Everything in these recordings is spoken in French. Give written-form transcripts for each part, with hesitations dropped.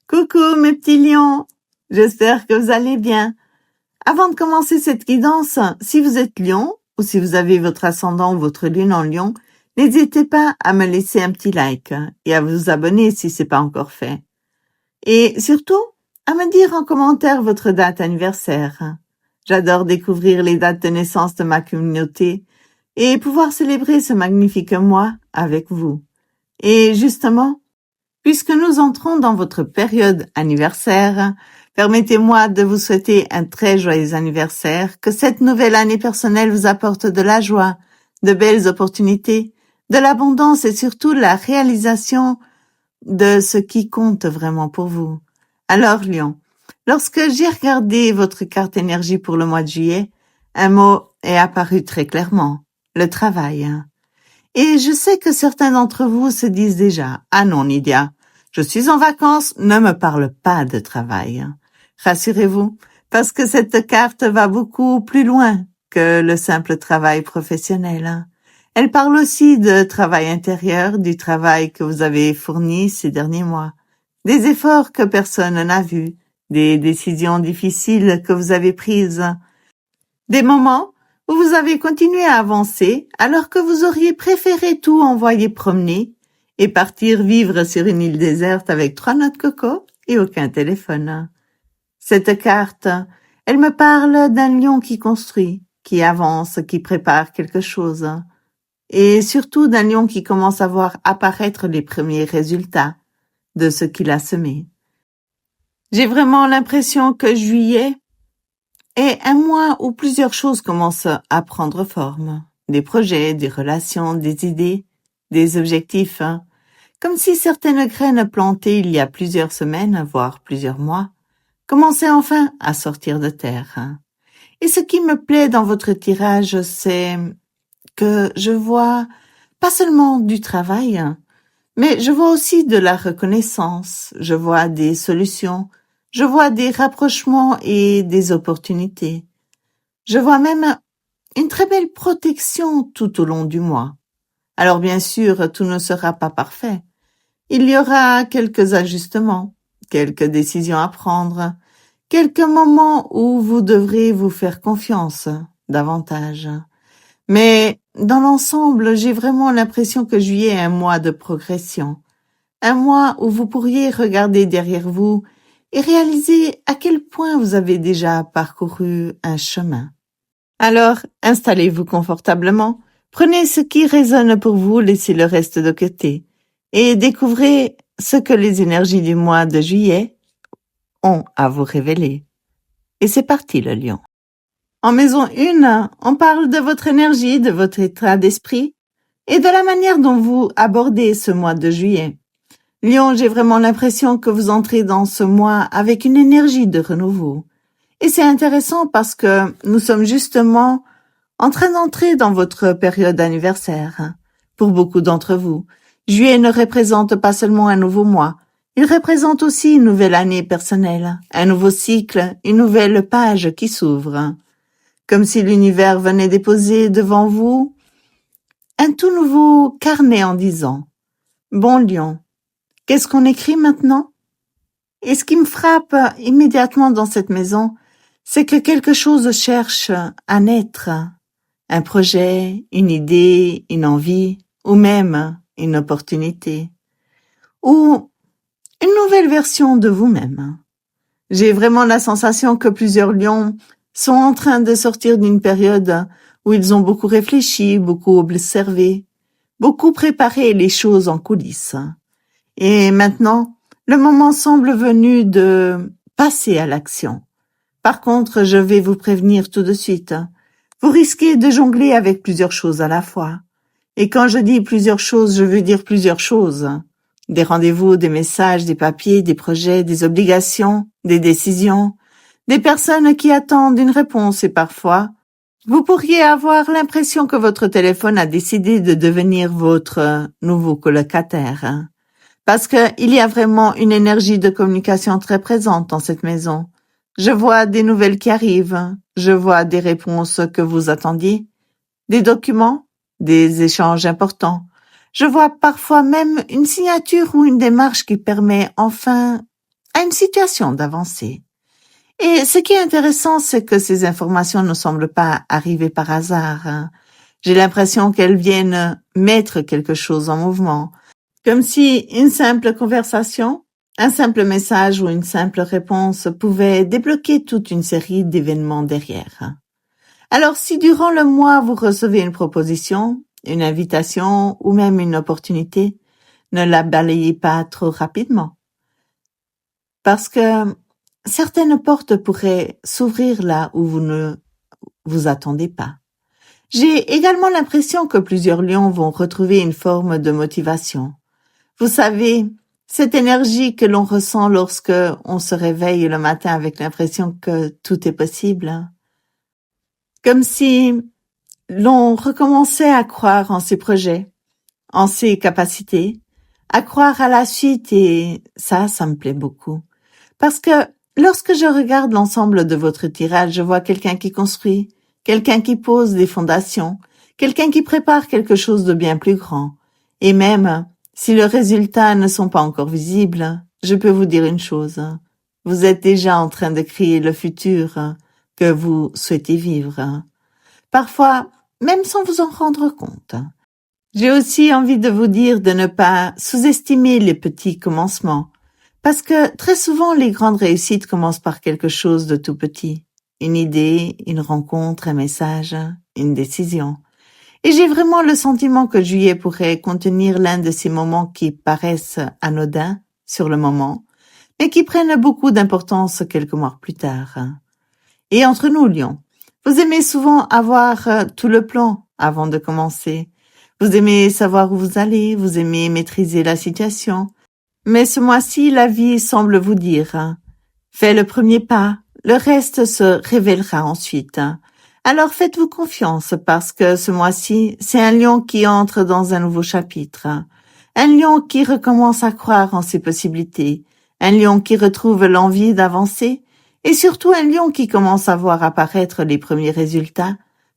Coucou mes petits lions, j'espère que vous allez bien. Avant de commencer cette guidance, si vous êtes lion ou si vous avez votre ascendant ou votre lune en lion, n'hésitez pas à me laisser un petit like et à vous abonner si c'est pas encore fait. Et surtout, à me dire en commentaire votre date anniversaire. J'adore découvrir les dates de naissance de ma communauté et pouvoir célébrer ce magnifique mois avec vous. Et justement, puisque nous entrons dans votre période anniversaire, permettez-moi de vous souhaiter un très joyeux anniversaire, que cette nouvelle année personnelle vous apporte de la joie, de belles opportunités, de l'abondance et surtout la réalisation de ce qui compte vraiment pour vous. Alors, Lion, lorsque j'ai regardé votre carte énergie pour le mois de juillet, un mot est apparu très clairement, le travail. Et je sais que certains d'entre vous se disent déjà, « Ah non, Nydia, je suis en vacances, ne me parle pas de travail. » Rassurez-vous, parce que cette carte va beaucoup plus loin que le simple travail professionnel. Elle parle aussi de travail intérieur, du travail que vous avez fourni ces derniers mois, des efforts que personne n'a vus, des décisions difficiles que vous avez prises, des moments où vous avez continué à avancer alors que vous auriez préféré tout envoyer promener et partir vivre sur une île déserte avec 3 noix de coco et aucun téléphone. Cette carte, elle me parle d'un lion qui construit, qui avance, qui prépare quelque chose. Et surtout d'un lion qui commence à voir apparaître les premiers résultats de ce qu'il a semé. J'ai vraiment l'impression que juillet est un mois où plusieurs choses commencent à prendre forme. Des projets, des relations, des idées, des objectifs. Comme si certaines graines plantées il y a plusieurs semaines, voire plusieurs mois, commençaient enfin à sortir de terre. Et ce qui me plaît dans votre tirage, c'est que je vois pas seulement du travail, mais je vois aussi de la reconnaissance, je vois des solutions, je vois des rapprochements et des opportunités. Je vois même une très belle protection tout au long du mois. Alors bien sûr, tout ne sera pas parfait. Il y aura quelques ajustements, quelques décisions à prendre, quelques moments où vous devrez vous faire confiance davantage. Mais dans l'ensemble, j'ai vraiment l'impression que juillet est un mois de progression. Un mois où vous pourriez regarder derrière vous et réaliser à quel point vous avez déjà parcouru un chemin. Alors, installez-vous confortablement, prenez ce qui résonne pour vous, laissez le reste de côté et découvrez ce que les énergies du mois de juillet ont à vous révéler. Et c'est parti, le lion. En maison 1, on parle de votre énergie, de votre état d'esprit et de la manière dont vous abordez ce mois de juillet. Lion, j'ai vraiment l'impression que vous entrez dans ce mois avec une énergie de renouveau. Et c'est intéressant parce que nous sommes justement en train d'entrer dans votre période anniversaire. Pour beaucoup d'entre vous, juillet ne représente pas seulement un nouveau mois, il représente aussi une nouvelle année personnelle, un nouveau cycle, une nouvelle page qui s'ouvre. Comme si l'univers venait déposer devant vous un tout nouveau carnet en disant « Bon lion, qu'est-ce qu'on écrit maintenant ?» Et ce qui me frappe immédiatement dans cette maison, c'est que quelque chose cherche à naître. Un projet, une idée, une envie, ou même une opportunité. Ou une nouvelle version de vous-même. J'ai vraiment la sensation que plusieurs lions sont en train de sortir d'une période où ils ont beaucoup réfléchi, beaucoup observé, beaucoup préparé les choses en coulisses. Et maintenant, le moment semble venu de passer à l'action. Par contre, je vais vous prévenir tout de suite. Vous risquez de jongler avec plusieurs choses à la fois. Et quand je dis plusieurs choses, je veux dire plusieurs choses. Des rendez-vous, des messages, des papiers, des projets, des obligations, des décisions, des personnes qui attendent une réponse et parfois, vous pourriez avoir l'impression que votre téléphone a décidé de devenir votre nouveau colocataire. Parce que il y a vraiment une énergie de communication très présente dans cette maison. Je vois des nouvelles qui arrivent, je vois des réponses que vous attendiez, des documents, des échanges importants. Je vois parfois même une signature ou une démarche qui permet enfin à une situation d'avancer. Et ce qui est intéressant, c'est que ces informations ne semblent pas arriver par hasard, hein. J'ai l'impression qu'elles viennent mettre quelque chose en mouvement, comme si une simple conversation, un simple message ou une simple réponse pouvait débloquer toute une série d'événements derrière. Alors si durant le mois vous recevez une proposition, une invitation ou même une opportunité, ne la balayez pas trop rapidement. Parce que certaines portes pourraient s'ouvrir là où vous ne vous attendez pas. J'ai également l'impression que plusieurs lions vont retrouver une forme de motivation. Vous savez, cette énergie que l'on ressent lorsque on se réveille le matin avec l'impression que tout est possible. Comme si l'on recommençait à croire en ses projets, en ses capacités, à croire à la suite et ça me plaît beaucoup. Parce que lorsque je regarde l'ensemble de votre tirage, je vois quelqu'un qui construit, quelqu'un qui pose des fondations, quelqu'un qui prépare quelque chose de bien plus grand. Et même, si les résultats ne sont pas encore visibles, je peux vous dire une chose. Vous êtes déjà en train de créer le futur que vous souhaitez vivre. Parfois, même sans vous en rendre compte. J'ai aussi envie de vous dire de ne pas sous-estimer les petits commencements. Parce que très souvent, les grandes réussites commencent par quelque chose de tout petit. Une idée, une rencontre, un message, une décision. Et j'ai vraiment le sentiment que juillet pourrait contenir l'un de ces moments qui paraissent anodins sur le moment, mais qui prennent beaucoup d'importance quelques mois plus tard. Et entre nous, Lion, vous aimez souvent avoir tout le plan avant de commencer. Vous aimez savoir où vous allez, vous aimez maîtriser la situation. Mais ce mois-ci, la vie semble vous dire, fais le premier pas, le reste se révélera ensuite. Alors faites-vous confiance parce que ce mois-ci, c'est un lion qui entre dans un nouveau chapitre. Un lion qui recommence à croire en ses possibilités. Un lion qui retrouve l'envie d'avancer. Et surtout un lion qui commence à voir apparaître les premiers résultats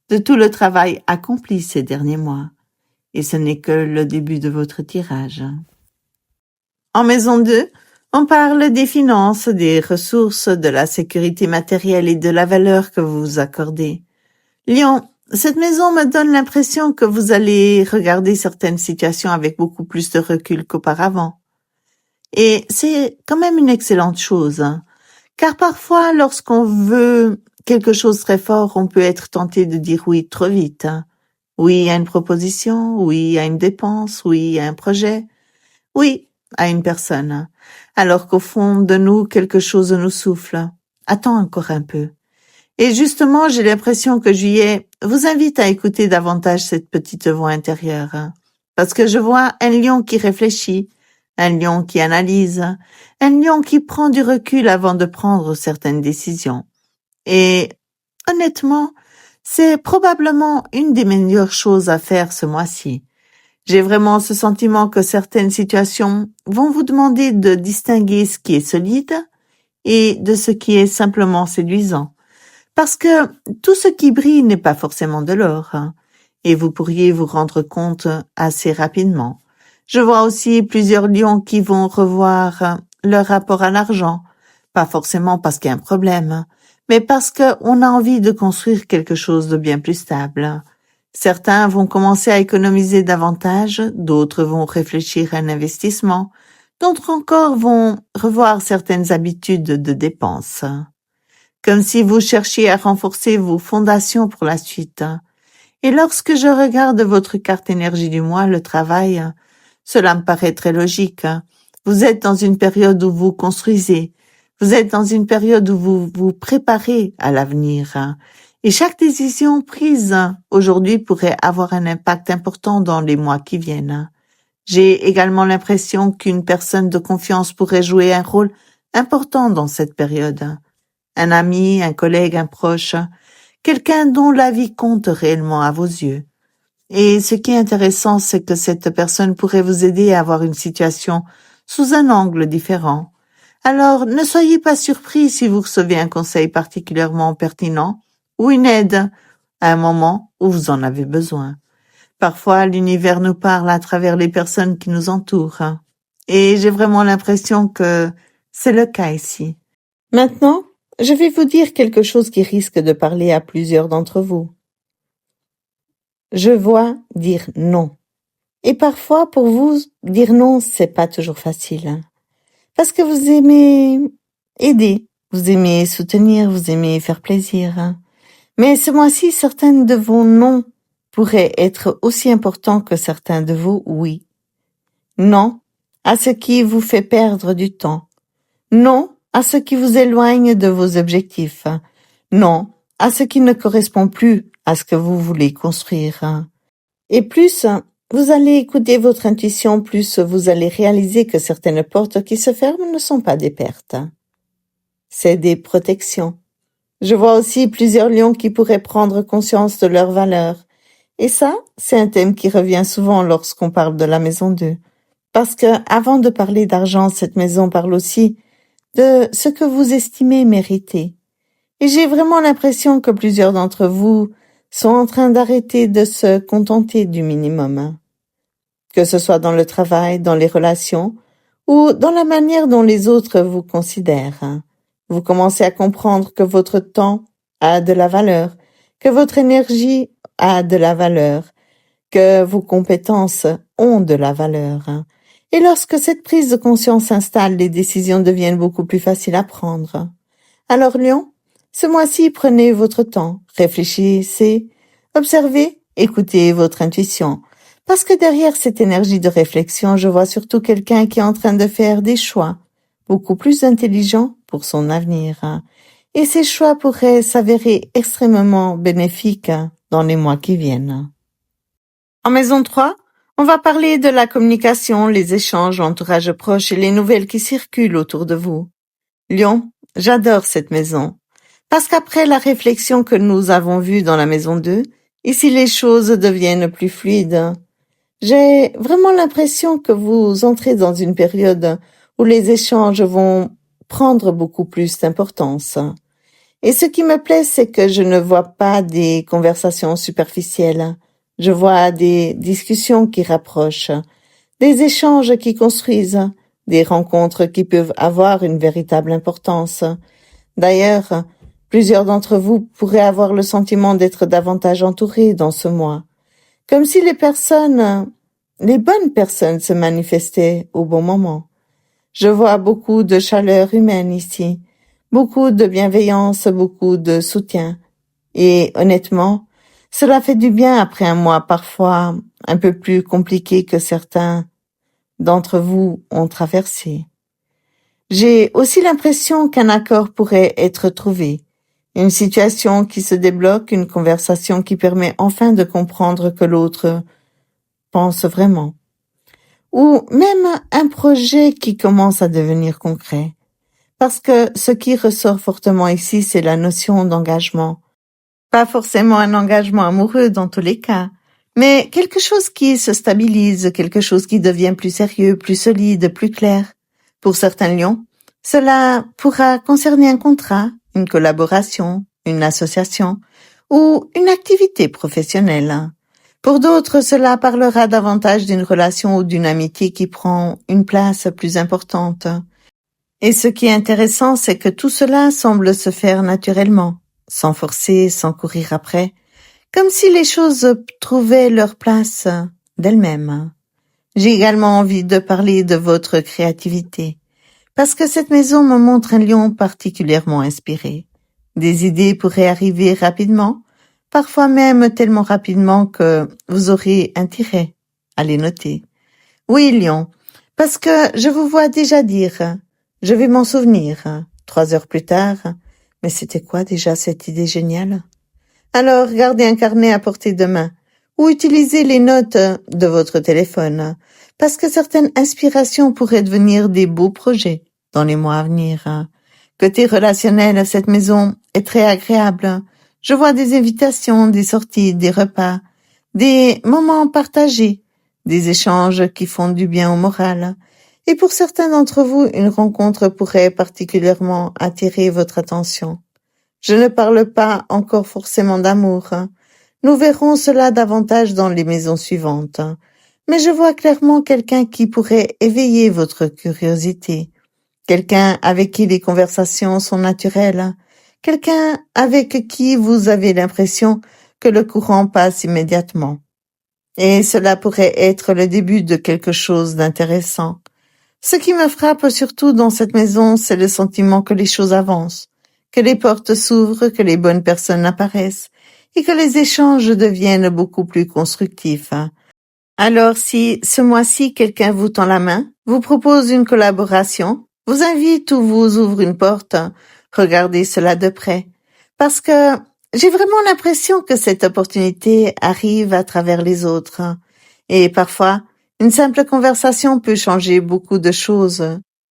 de tout le travail accompli ces derniers mois. Et ce n'est que le début de votre tirage. En maison 2, on parle des finances, des ressources, de la sécurité matérielle et de la valeur que vous vous accordez. Lion, cette maison me donne l'impression que vous allez regarder certaines situations avec beaucoup plus de recul qu'auparavant. Et c'est quand même une excellente chose, hein, car parfois, lorsqu'on veut quelque chose très fort, on peut être tenté de dire oui trop vite. Hein. Oui à une proposition, oui à une dépense, oui à un projet, oui à une personne, alors qu'au fond de nous, quelque chose nous souffle. Attends encore un peu. Et justement, j'ai l'impression que juillet vous invite à écouter davantage cette petite voix intérieure. Parce que je vois un lion qui réfléchit, un lion qui analyse, un lion qui prend du recul avant de prendre certaines décisions. Et honnêtement, c'est probablement une des meilleures choses à faire ce mois-ci. J'ai vraiment ce sentiment que certaines situations vont vous demander de distinguer ce qui est solide et de ce qui est simplement séduisant. Parce que tout ce qui brille n'est pas forcément de l'or, hein, et vous pourriez vous rendre compte assez rapidement. Je vois aussi plusieurs lions qui vont revoir leur rapport à l'argent, pas forcément parce qu'il y a un problème, mais parce qu'on a envie de construire quelque chose de bien plus stable. Certains vont commencer à économiser davantage, d'autres vont réfléchir à un investissement, d'autres encore vont revoir certaines habitudes de dépenses. Comme si vous cherchiez à renforcer vos fondations pour la suite. Et lorsque je regarde votre carte énergie du mois, le travail, cela me paraît très logique. Vous êtes dans une période où vous construisez, vous êtes dans une période où vous vous préparez à l'avenir. Et chaque décision prise aujourd'hui pourrait avoir un impact important dans les mois qui viennent. J'ai également l'impression qu'une personne de confiance pourrait jouer un rôle important dans cette période. Un ami, un collègue, un proche, quelqu'un dont la vie compte réellement à vos yeux. Et ce qui est intéressant, c'est que cette personne pourrait vous aider à voir une situation sous un angle différent. Alors, ne soyez pas surpris si vous recevez un conseil particulièrement pertinent ou une aide à un moment où vous en avez besoin. Parfois, l'univers nous parle à travers les personnes qui nous entourent. Et j'ai vraiment l'impression que C'est le cas ici. Maintenant, je vais vous dire quelque chose qui risque de parler à plusieurs d'entre vous. Je vois dire non. Et parfois, pour vous, dire non, c'est pas toujours facile. Parce que vous aimez aider, vous aimez soutenir, vous aimez faire plaisir. Mais ce mois-ci, certains de vos non pourraient être aussi importants que certains de vos oui. Non à ce qui vous fait perdre du temps. Non à ce qui vous éloigne de vos objectifs. Non à ce qui ne correspond plus à ce que vous voulez construire. Et plus vous allez écouter votre intuition, plus vous allez réaliser que certaines portes qui se ferment ne sont pas des pertes. C'est des protections. Je vois aussi plusieurs lions qui pourraient prendre conscience de leurs valeurs. Et ça, c'est un thème qui revient souvent lorsqu'on parle de la maison 2. Parce que, avant de parler d'argent, cette maison parle aussi de ce que vous estimez mériter. Et j'ai vraiment l'impression que plusieurs d'entre vous sont en train d'arrêter de se contenter du minimum. Que ce soit dans le travail, dans les relations, ou dans la manière dont les autres vous considèrent. Vous commencez à comprendre que votre temps a de la valeur, que votre énergie a de la valeur, que vos compétences ont de la valeur. Et lorsque cette prise de conscience s'installe, les décisions deviennent beaucoup plus faciles à prendre. Alors Lion, ce mois-ci, prenez votre temps, réfléchissez, observez, écoutez votre intuition. Parce que derrière cette énergie de réflexion, je vois surtout quelqu'un qui est en train de faire des choix beaucoup plus intelligents pour son avenir. Et ces choix pourraient s'avérer extrêmement bénéfiques dans les mois qui viennent. En maison 3, on va parler de la communication, les échanges, l'entourage proche et les nouvelles qui circulent autour de vous. Lion, j'adore cette maison. Parce qu'après la réflexion que nous avons vue dans la maison 2, ici les choses deviennent plus fluides. J'ai vraiment l'impression que vous entrez dans une période où les échanges vont prendre beaucoup plus d'importance. Et ce qui me plaît, c'est que je ne vois pas des conversations superficielles. Je vois des discussions qui rapprochent, des échanges qui construisent, des rencontres qui peuvent avoir une véritable importance. D'ailleurs, plusieurs d'entre vous pourraient avoir le sentiment d'être davantage entourés dans ce mois. Comme si les bonnes personnes se manifestaient au bon moment. Je vois beaucoup de chaleur humaine ici, beaucoup de bienveillance, beaucoup de soutien. Et honnêtement, cela fait du bien après un mois parfois un peu plus compliqué que certains d'entre vous ont traversé. J'ai aussi l'impression qu'un accord pourrait être trouvé. Une situation qui se débloque, une conversation qui permet enfin de comprendre que l'autre pense vraiment. Ou même un projet qui commence à devenir concret. Parce que ce qui ressort fortement ici, c'est la notion d'engagement. Pas forcément un engagement amoureux dans tous les cas, mais quelque chose qui se stabilise, quelque chose qui devient plus sérieux, plus solide, plus clair. Pour certains lions, cela pourra concerner un contrat, une collaboration, une association ou une activité professionnelle. Pour d'autres, cela parlera davantage d'une relation ou d'une amitié qui prend une place plus importante. Et ce qui est intéressant, c'est que tout cela semble se faire naturellement, sans forcer, sans courir après, comme si les choses trouvaient leur place d'elles-mêmes. J'ai également envie de parler de votre créativité, parce que cette maison me montre un lion particulièrement inspiré. Des idées pourraient arriver rapidement, parfois même tellement rapidement que vous aurez intérêt à les noter. Oui, lion, parce que je vous vois déjà dire « je vais m'en souvenir » 3 heures plus tard. Mais c'était quoi déjà cette idée géniale? Alors, gardez un carnet à portée de main ou utilisez les notes de votre téléphone, parce que certaines inspirations pourraient devenir des beaux projets dans les mois à venir. Côté relationnel, cette maison est très agréable. Je vois des invitations, des sorties, des repas, des moments partagés, des échanges qui font du bien au moral. Et pour certains d'entre vous, une rencontre pourrait particulièrement attirer votre attention. Je ne parle pas encore forcément d'amour. Nous verrons cela davantage dans les maisons suivantes. Mais je vois clairement quelqu'un qui pourrait éveiller votre curiosité, quelqu'un avec qui les conversations sont naturelles, quelqu'un avec qui vous avez l'impression que le courant passe immédiatement. Et cela pourrait être le début de quelque chose d'intéressant. Ce qui me frappe surtout dans cette maison, c'est le sentiment que les choses avancent, que les portes s'ouvrent, que les bonnes personnes apparaissent et que les échanges deviennent beaucoup plus constructifs. Alors si ce mois-ci quelqu'un vous tend la main, vous propose une collaboration, vous invite ou vous ouvre une porte, regardez cela de près. Parce que j'ai vraiment l'impression que cette opportunité arrive à travers les autres. Et parfois, une simple conversation peut changer beaucoup de choses,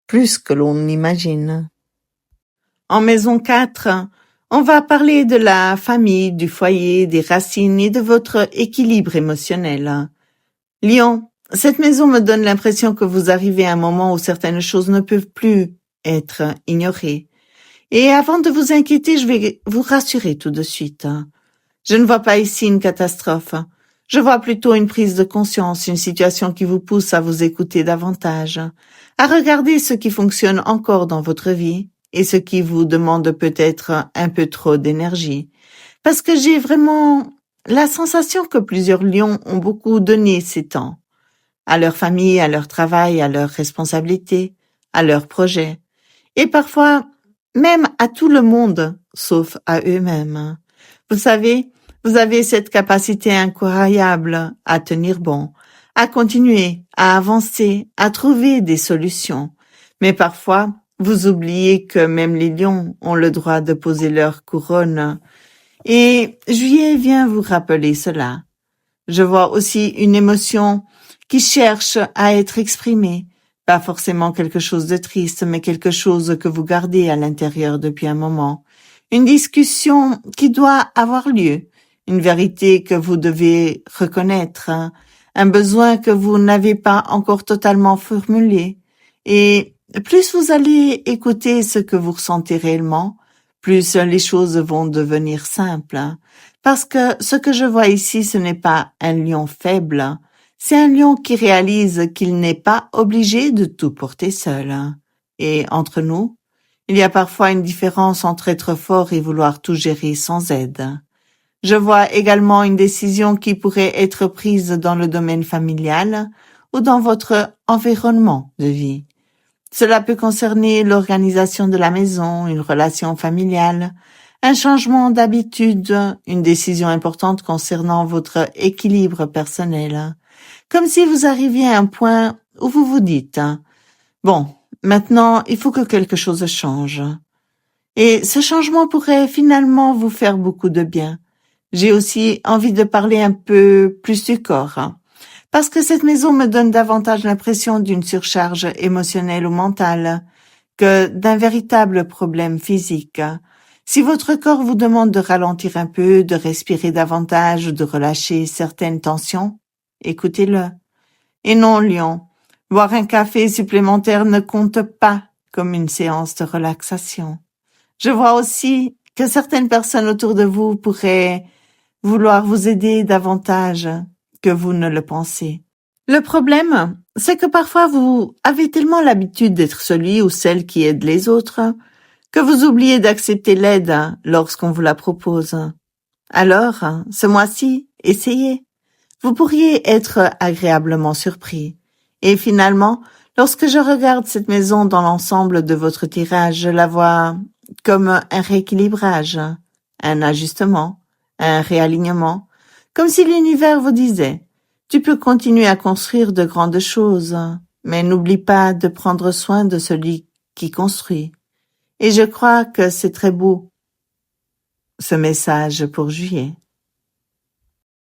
plus que l'on n'imagine. En maison 4, on va parler de la famille, du foyer, des racines et de votre équilibre émotionnel. Lion, cette maison me donne l'impression que vous arrivez à un moment où certaines choses ne peuvent plus être ignorées. Et avant de vous inquiéter, je vais vous rassurer tout de suite. Je ne vois pas ici une catastrophe. Je vois plutôt une prise de conscience, une situation qui vous pousse à vous écouter davantage, à regarder ce qui fonctionne encore dans votre vie et ce qui vous demande peut-être un peu trop d'énergie. Parce que j'ai vraiment la sensation que plusieurs lions ont beaucoup donné ces temps, à leur famille, à leur travail, à leurs responsabilités, à leurs projets, et parfois même à tout le monde, sauf à eux-mêmes. Vous savez, vous avez cette capacité incroyable à tenir bon, à continuer, à avancer, à trouver des solutions. Mais parfois, vous oubliez que même les lions ont le droit de poser leur couronne. Et juillet vient vous rappeler cela. Je vois aussi une émotion qui cherche à être exprimée. Pas forcément quelque chose de triste, mais quelque chose que vous gardez à l'intérieur depuis un moment. Une discussion qui doit avoir lieu. Une vérité que vous devez reconnaître. Un besoin que vous n'avez pas encore totalement formulé. Et plus vous allez écouter ce que vous ressentez réellement, plus les choses vont devenir simples. Parce que ce que je vois ici, ce n'est pas un lion faible. C'est un lion qui réalise qu'il n'est pas obligé de tout porter seul. Et entre nous, il y a parfois une différence entre être fort et vouloir tout gérer sans aide. Je vois également une décision qui pourrait être prise dans le domaine familial ou dans votre environnement de vie. Cela peut concerner l'organisation de la maison, une relation familiale, un changement d'habitude, une décision importante concernant votre équilibre personnel. Comme si vous arriviez à un point où vous vous dites « Bon, maintenant, il faut que quelque chose change. » Et ce changement pourrait finalement vous faire beaucoup de bien. J'ai aussi envie de parler un peu plus du corps, parce que cette maison me donne davantage l'impression d'une surcharge émotionnelle ou mentale que d'un véritable problème physique. Si votre corps vous demande de ralentir un peu, de respirer davantage, de relâcher certaines tensions, écoutez-le. Et non, Lion, boire un café supplémentaire ne compte pas comme une séance de relaxation. Je vois aussi que certaines personnes autour de vous pourraient vouloir vous aider davantage que vous ne le pensez. Le problème, c'est que parfois vous avez tellement l'habitude d'être celui ou celle qui aide les autres que vous oubliez d'accepter l'aide lorsqu'on vous la propose. Alors, ce mois-ci, essayez. Vous pourriez être agréablement surpris. Et finalement, lorsque je regarde cette maison dans l'ensemble de votre tirage, je la vois comme un rééquilibrage, un ajustement, un réalignement, comme si l'univers vous disait « Tu peux continuer à construire de grandes choses, mais n'oublie pas de prendre soin de celui qui construit. » Et je crois que c'est très beau, ce message pour juillet.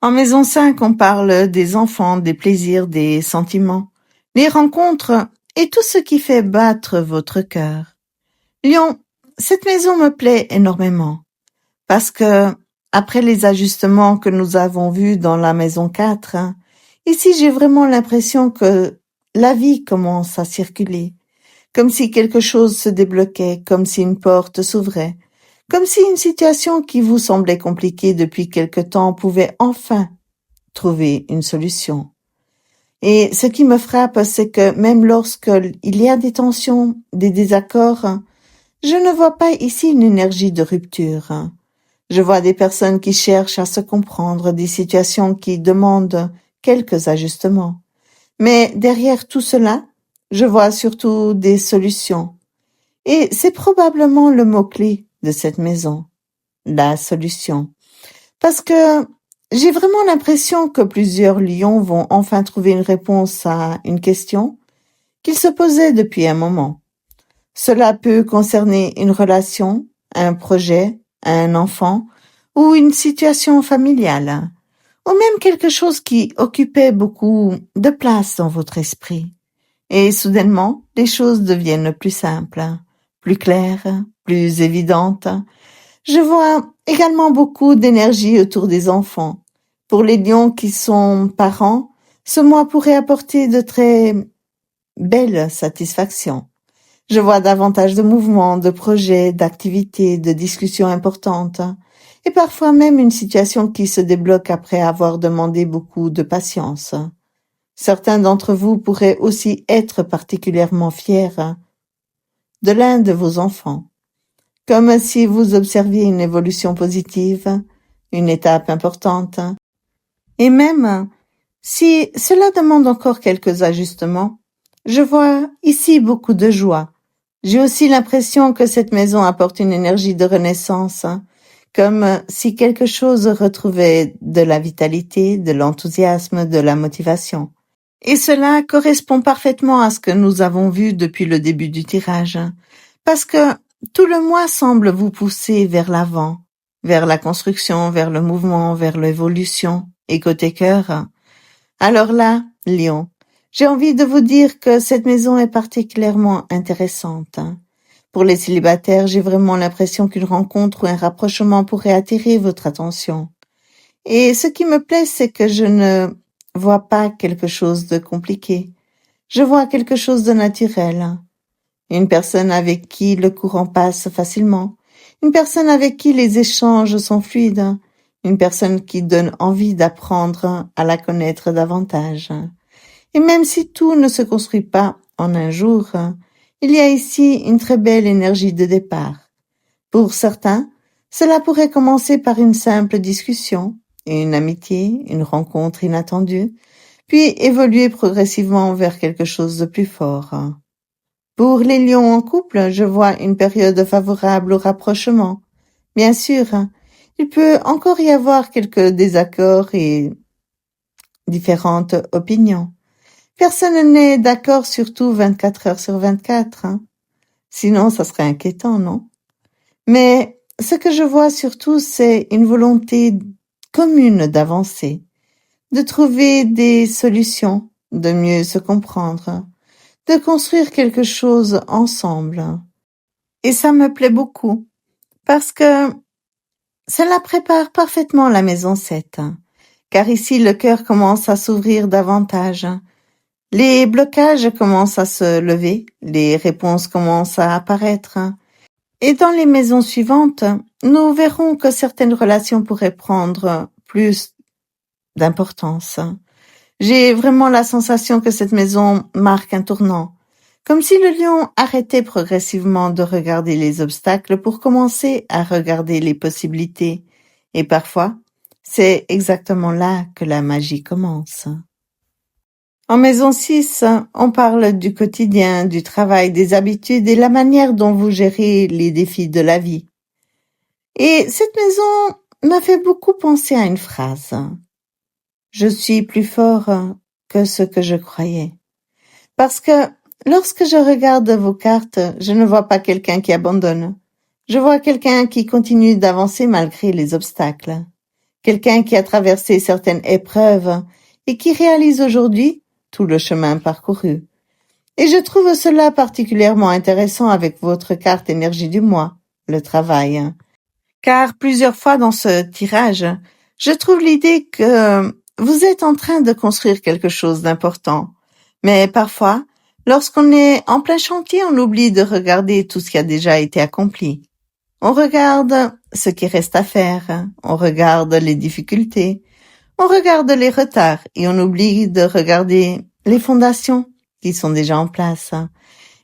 En maison 5, on parle des enfants, des plaisirs, des sentiments, les rencontres et tout ce qui fait battre votre cœur. Lion, cette maison me plaît énormément parce que, après les ajustements que nous avons vus dans la maison 4, ici j'ai vraiment l'impression que la vie commence à circuler, comme si quelque chose se débloquait, comme si une porte s'ouvrait, comme si une situation qui vous semblait compliquée depuis quelque temps pouvait enfin trouver une solution. Et ce qui me frappe, c'est que même lorsqu'il y a des tensions, des désaccords, je ne vois pas ici une énergie de rupture. Je vois des personnes qui cherchent à se comprendre, des situations qui demandent quelques ajustements. Mais derrière tout cela, je vois surtout des solutions. Et c'est probablement le mot-clé de cette maison, la solution. Parce que j'ai vraiment l'impression que plusieurs lions vont enfin trouver une réponse à une question qu'ils se posaient depuis un moment. Cela peut concerner une relation, un projet, un enfant ou une situation familiale, ou même quelque chose qui occupait beaucoup de place dans votre esprit. Et soudainement, les choses deviennent plus simples, plus claires, plus évidentes. Je vois également beaucoup d'énergie autour des enfants. Pour les lions qui sont parents, ce mois pourrait apporter de très belles satisfactions. Je vois davantage de mouvements, de projets, d'activités, de discussions importantes, et parfois même une situation qui se débloque après avoir demandé beaucoup de patience. Certains d'entre vous pourraient aussi être particulièrement fiers de l'un de vos enfants, comme si vous observiez une évolution positive, une étape importante, et même si cela demande encore quelques ajustements, je vois ici beaucoup de joie. J'ai aussi l'impression que cette maison apporte une énergie de renaissance, comme si quelque chose retrouvait de la vitalité, de l'enthousiasme, de la motivation. Et cela correspond parfaitement à ce que nous avons vu depuis le début du tirage, parce que tout le mois semble vous pousser vers l'avant, vers la construction, vers le mouvement, vers l'évolution. Et côté cœur, alors là, Lion, j'ai envie de vous dire que cette maison est particulièrement intéressante. Pour les célibataires, j'ai vraiment l'impression qu'une rencontre ou un rapprochement pourrait attirer votre attention. Et ce qui me plaît, c'est que je ne vois pas quelque chose de compliqué. Je vois quelque chose de naturel. Une personne avec qui le courant passe facilement. Une personne avec qui les échanges sont fluides. Une personne qui donne envie d'apprendre à la connaître davantage. Et même si tout ne se construit pas en un jour, il y a ici une très belle énergie de départ. Pour certains, cela pourrait commencer par une simple discussion, une amitié, une rencontre inattendue, puis évoluer progressivement vers quelque chose de plus fort. Pour les lions en couple, je vois une période favorable au rapprochement. Bien sûr, il peut encore y avoir quelques désaccords et différentes opinions. Personne n'est d'accord sur tout 24 heures sur 24. Sinon, ça serait inquiétant, non? Mais ce que je vois surtout, c'est une volonté commune d'avancer, de trouver des solutions, de mieux se comprendre, de construire quelque chose ensemble. Et ça me plaît beaucoup, parce que cela prépare parfaitement la maison 7, car ici le cœur commence à s'ouvrir davantage. Les blocages commencent à se lever, les réponses commencent à apparaître. Et dans les maisons suivantes, nous verrons que certaines relations pourraient prendre plus d'importance. J'ai vraiment la sensation que cette maison marque un tournant, comme si le lion arrêtait progressivement de regarder les obstacles pour commencer à regarder les possibilités. Et parfois, c'est exactement là que la magie commence. En maison 6, on parle du quotidien, du travail, des habitudes et la manière dont vous gérez les défis de la vie. Et cette maison m'a fait beaucoup penser à une phrase. Je suis plus fort que ce que je croyais. Parce que lorsque je regarde vos cartes, je ne vois pas quelqu'un qui abandonne. Je vois quelqu'un qui continue d'avancer malgré les obstacles. Quelqu'un qui a traversé certaines épreuves et qui réalise aujourd'hui tout le chemin parcouru. Et je trouve cela particulièrement intéressant avec votre carte énergie du mois, le travail. Car plusieurs fois dans ce tirage, je trouve l'idée que vous êtes en train de construire quelque chose d'important. Mais parfois, lorsqu'on est en plein chantier, on oublie de regarder tout ce qui a déjà été accompli. On regarde ce qui reste à faire, on regarde les difficultés, on regarde les retards et on oublie de regarder les fondations qui sont déjà en place.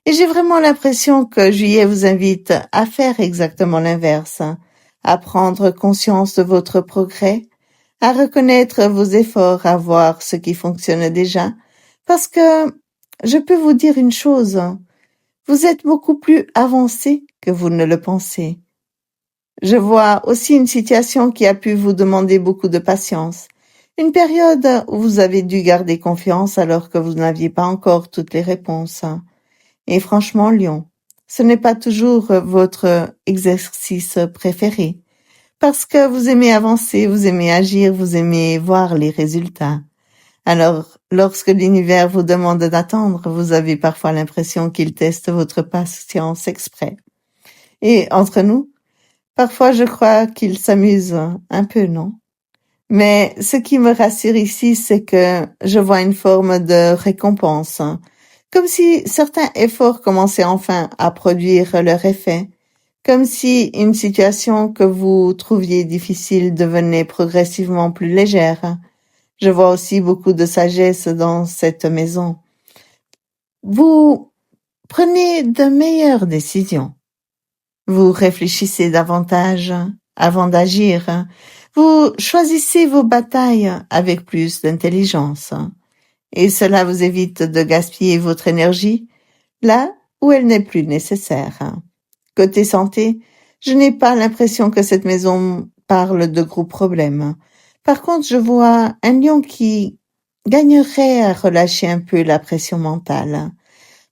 Et j'ai vraiment l'impression que Juillet vous invite à faire exactement l'inverse, à prendre conscience de votre progrès, à reconnaître vos efforts, à voir ce qui fonctionne déjà, parce que je peux vous dire une chose, vous êtes beaucoup plus avancé que vous ne le pensez. Je vois aussi une situation qui a pu vous demander beaucoup de patience, une période où vous avez dû garder confiance alors que vous n'aviez pas encore toutes les réponses. Et franchement, Lion, ce n'est pas toujours votre exercice préféré, parce que vous aimez avancer, vous aimez agir, vous aimez voir les résultats. Alors, lorsque l'univers vous demande d'attendre, vous avez parfois l'impression qu'il teste votre patience exprès. Et entre nous, parfois je crois qu'il s'amuse un peu, non? Mais ce qui me rassure ici, c'est que je vois une forme de récompense, comme si certains efforts commençaient enfin à produire leur effet, comme si une situation que vous trouviez difficile devenait progressivement plus légère. Je vois aussi beaucoup de sagesse dans cette maison. Vous prenez de meilleures décisions. Vous réfléchissez davantage avant d'agir. Vous choisissez vos batailles avec plus d'intelligence. Et cela vous évite de gaspiller votre énergie là où elle n'est plus nécessaire. Côté santé, je n'ai pas l'impression que cette maison parle de gros problèmes. Par contre, je vois un lion qui gagnerait à relâcher un peu la pression mentale.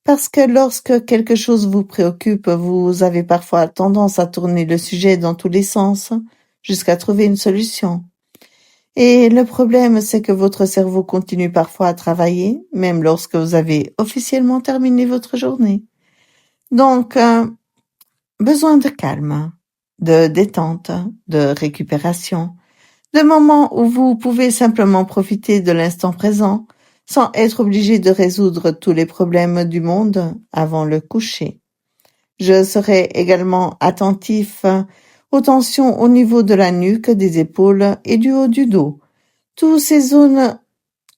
Parce que lorsque quelque chose vous préoccupe, vous avez parfois tendance à tourner le sujet dans tous les sens jusqu'à trouver une solution. Et le problème, c'est que votre cerveau continue parfois à travailler, même lorsque vous avez officiellement terminé votre journée. Donc, besoin de calme, de détente, de récupération, de moments où vous pouvez simplement profiter de l'instant présent sans être obligé de résoudre tous les problèmes du monde avant le coucher. Je serai également attentif aux tensions au niveau de la nuque, des épaules et du haut du dos. Toutes ces zones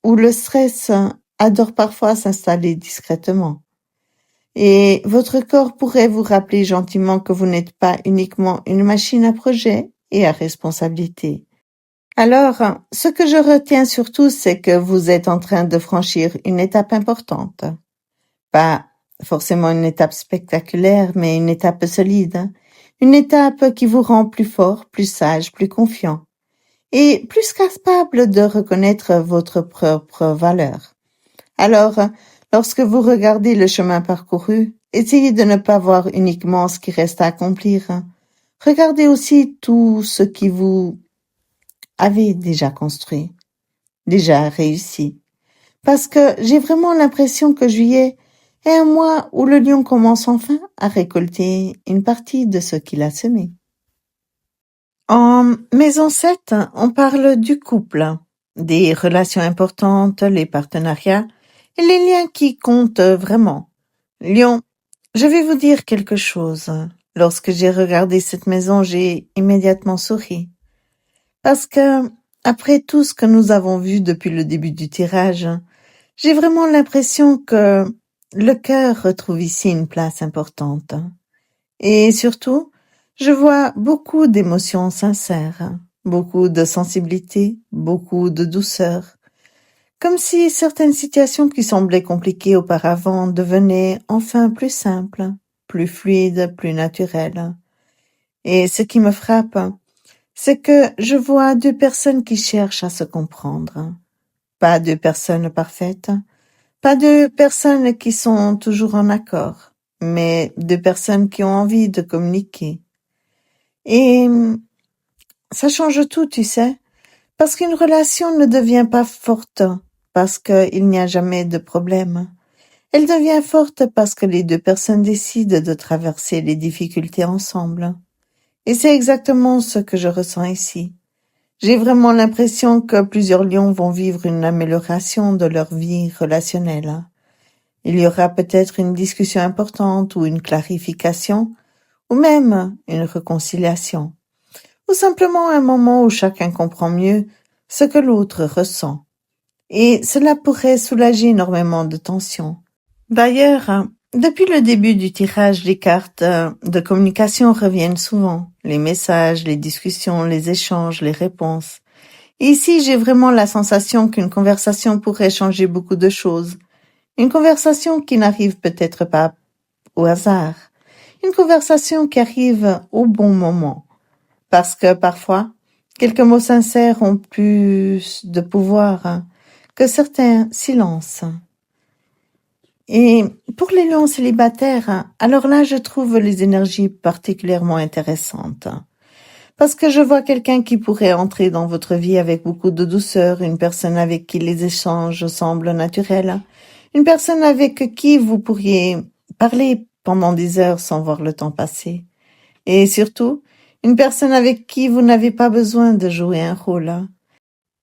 où le stress adore parfois s'installer discrètement. Et votre corps pourrait vous rappeler gentiment que vous n'êtes pas uniquement une machine à projet et à responsabilité. Alors, ce que je retiens surtout, c'est que vous êtes en train de franchir une étape importante. Pas forcément une étape spectaculaire, mais une étape solide. Une étape qui vous rend plus fort, plus sage, plus confiant. Et plus capable de reconnaître votre propre valeur. Alors, lorsque vous regardez le chemin parcouru, essayez de ne pas voir uniquement ce qui reste à accomplir. Regardez aussi tout ce qui vous avez déjà construit, déjà réussi. Parce que j'ai vraiment l'impression que juillet est un mois où le lion commence enfin à récolter une partie de ce qu'il a semé. En maison 7, on parle du couple, des relations importantes, les partenariats et les liens qui comptent vraiment. Lion, je vais vous dire quelque chose. Lorsque j'ai regardé cette maison, j'ai immédiatement souri. Parce que, après tout ce que nous avons vu depuis le début du tirage, j'ai vraiment l'impression que le cœur retrouve ici une place importante. Et surtout, je vois beaucoup d'émotions sincères, beaucoup de sensibilité, beaucoup de douceur. Comme si certaines situations qui semblaient compliquées auparavant devenaient enfin plus simples, plus fluides, plus naturelles. Et ce qui me frappe, c'est que je vois deux personnes qui cherchent à se comprendre. Pas deux personnes parfaites, pas deux personnes qui sont toujours en accord, mais deux personnes qui ont envie de communiquer. Et ça change tout, tu sais, parce qu'une relation ne devient pas forte parce qu'il n'y a jamais de problème. Elle devient forte parce que les deux personnes décident de traverser les difficultés ensemble. Et c'est exactement ce que je ressens ici. J'ai vraiment l'impression que plusieurs lions vont vivre une amélioration de leur vie relationnelle. Il y aura peut-être une discussion importante ou une clarification, ou même une réconciliation, ou simplement un moment où chacun comprend mieux ce que l'autre ressent. et cela pourrait soulager énormément de tension. D'ailleurs, depuis le début du tirage, les cartes de communication reviennent souvent. Les messages, les discussions, les échanges, les réponses. Et ici, j'ai vraiment la sensation qu'une conversation pourrait changer beaucoup de choses. Une conversation qui n'arrive peut-être pas au hasard. Une conversation qui arrive au bon moment. Parce que parfois, quelques mots sincères ont plus de pouvoir que certains silences. Et pour les lions célibataires, alors là, je trouve les énergies particulièrement intéressantes. Parce que je vois quelqu'un qui pourrait entrer dans votre vie avec beaucoup de douceur, une personne avec qui les échanges semblent naturels, une personne avec qui vous pourriez parler pendant des heures sans voir le temps passer. Et surtout, une personne avec qui vous n'avez pas besoin de jouer un rôle.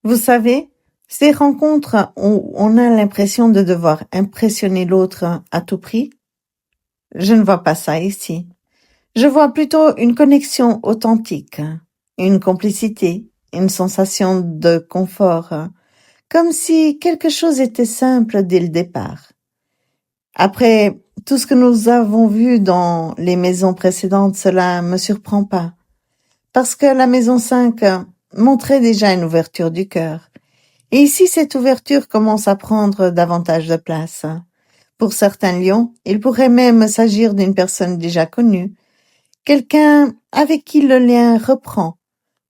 Vous savez, ces rencontres où on a l'impression de devoir impressionner l'autre à tout prix, je ne vois pas ça ici. Je vois plutôt une connexion authentique, une complicité, une sensation de confort, comme si quelque chose était simple dès le départ. Après tout ce que nous avons vu dans les maisons précédentes, cela me surprend pas, parce que la maison 5 montrait déjà une ouverture du cœur. Et ici, cette ouverture commence à prendre davantage de place. Pour certains lions, il pourrait même s'agir d'une personne déjà connue, quelqu'un avec qui le lien reprend,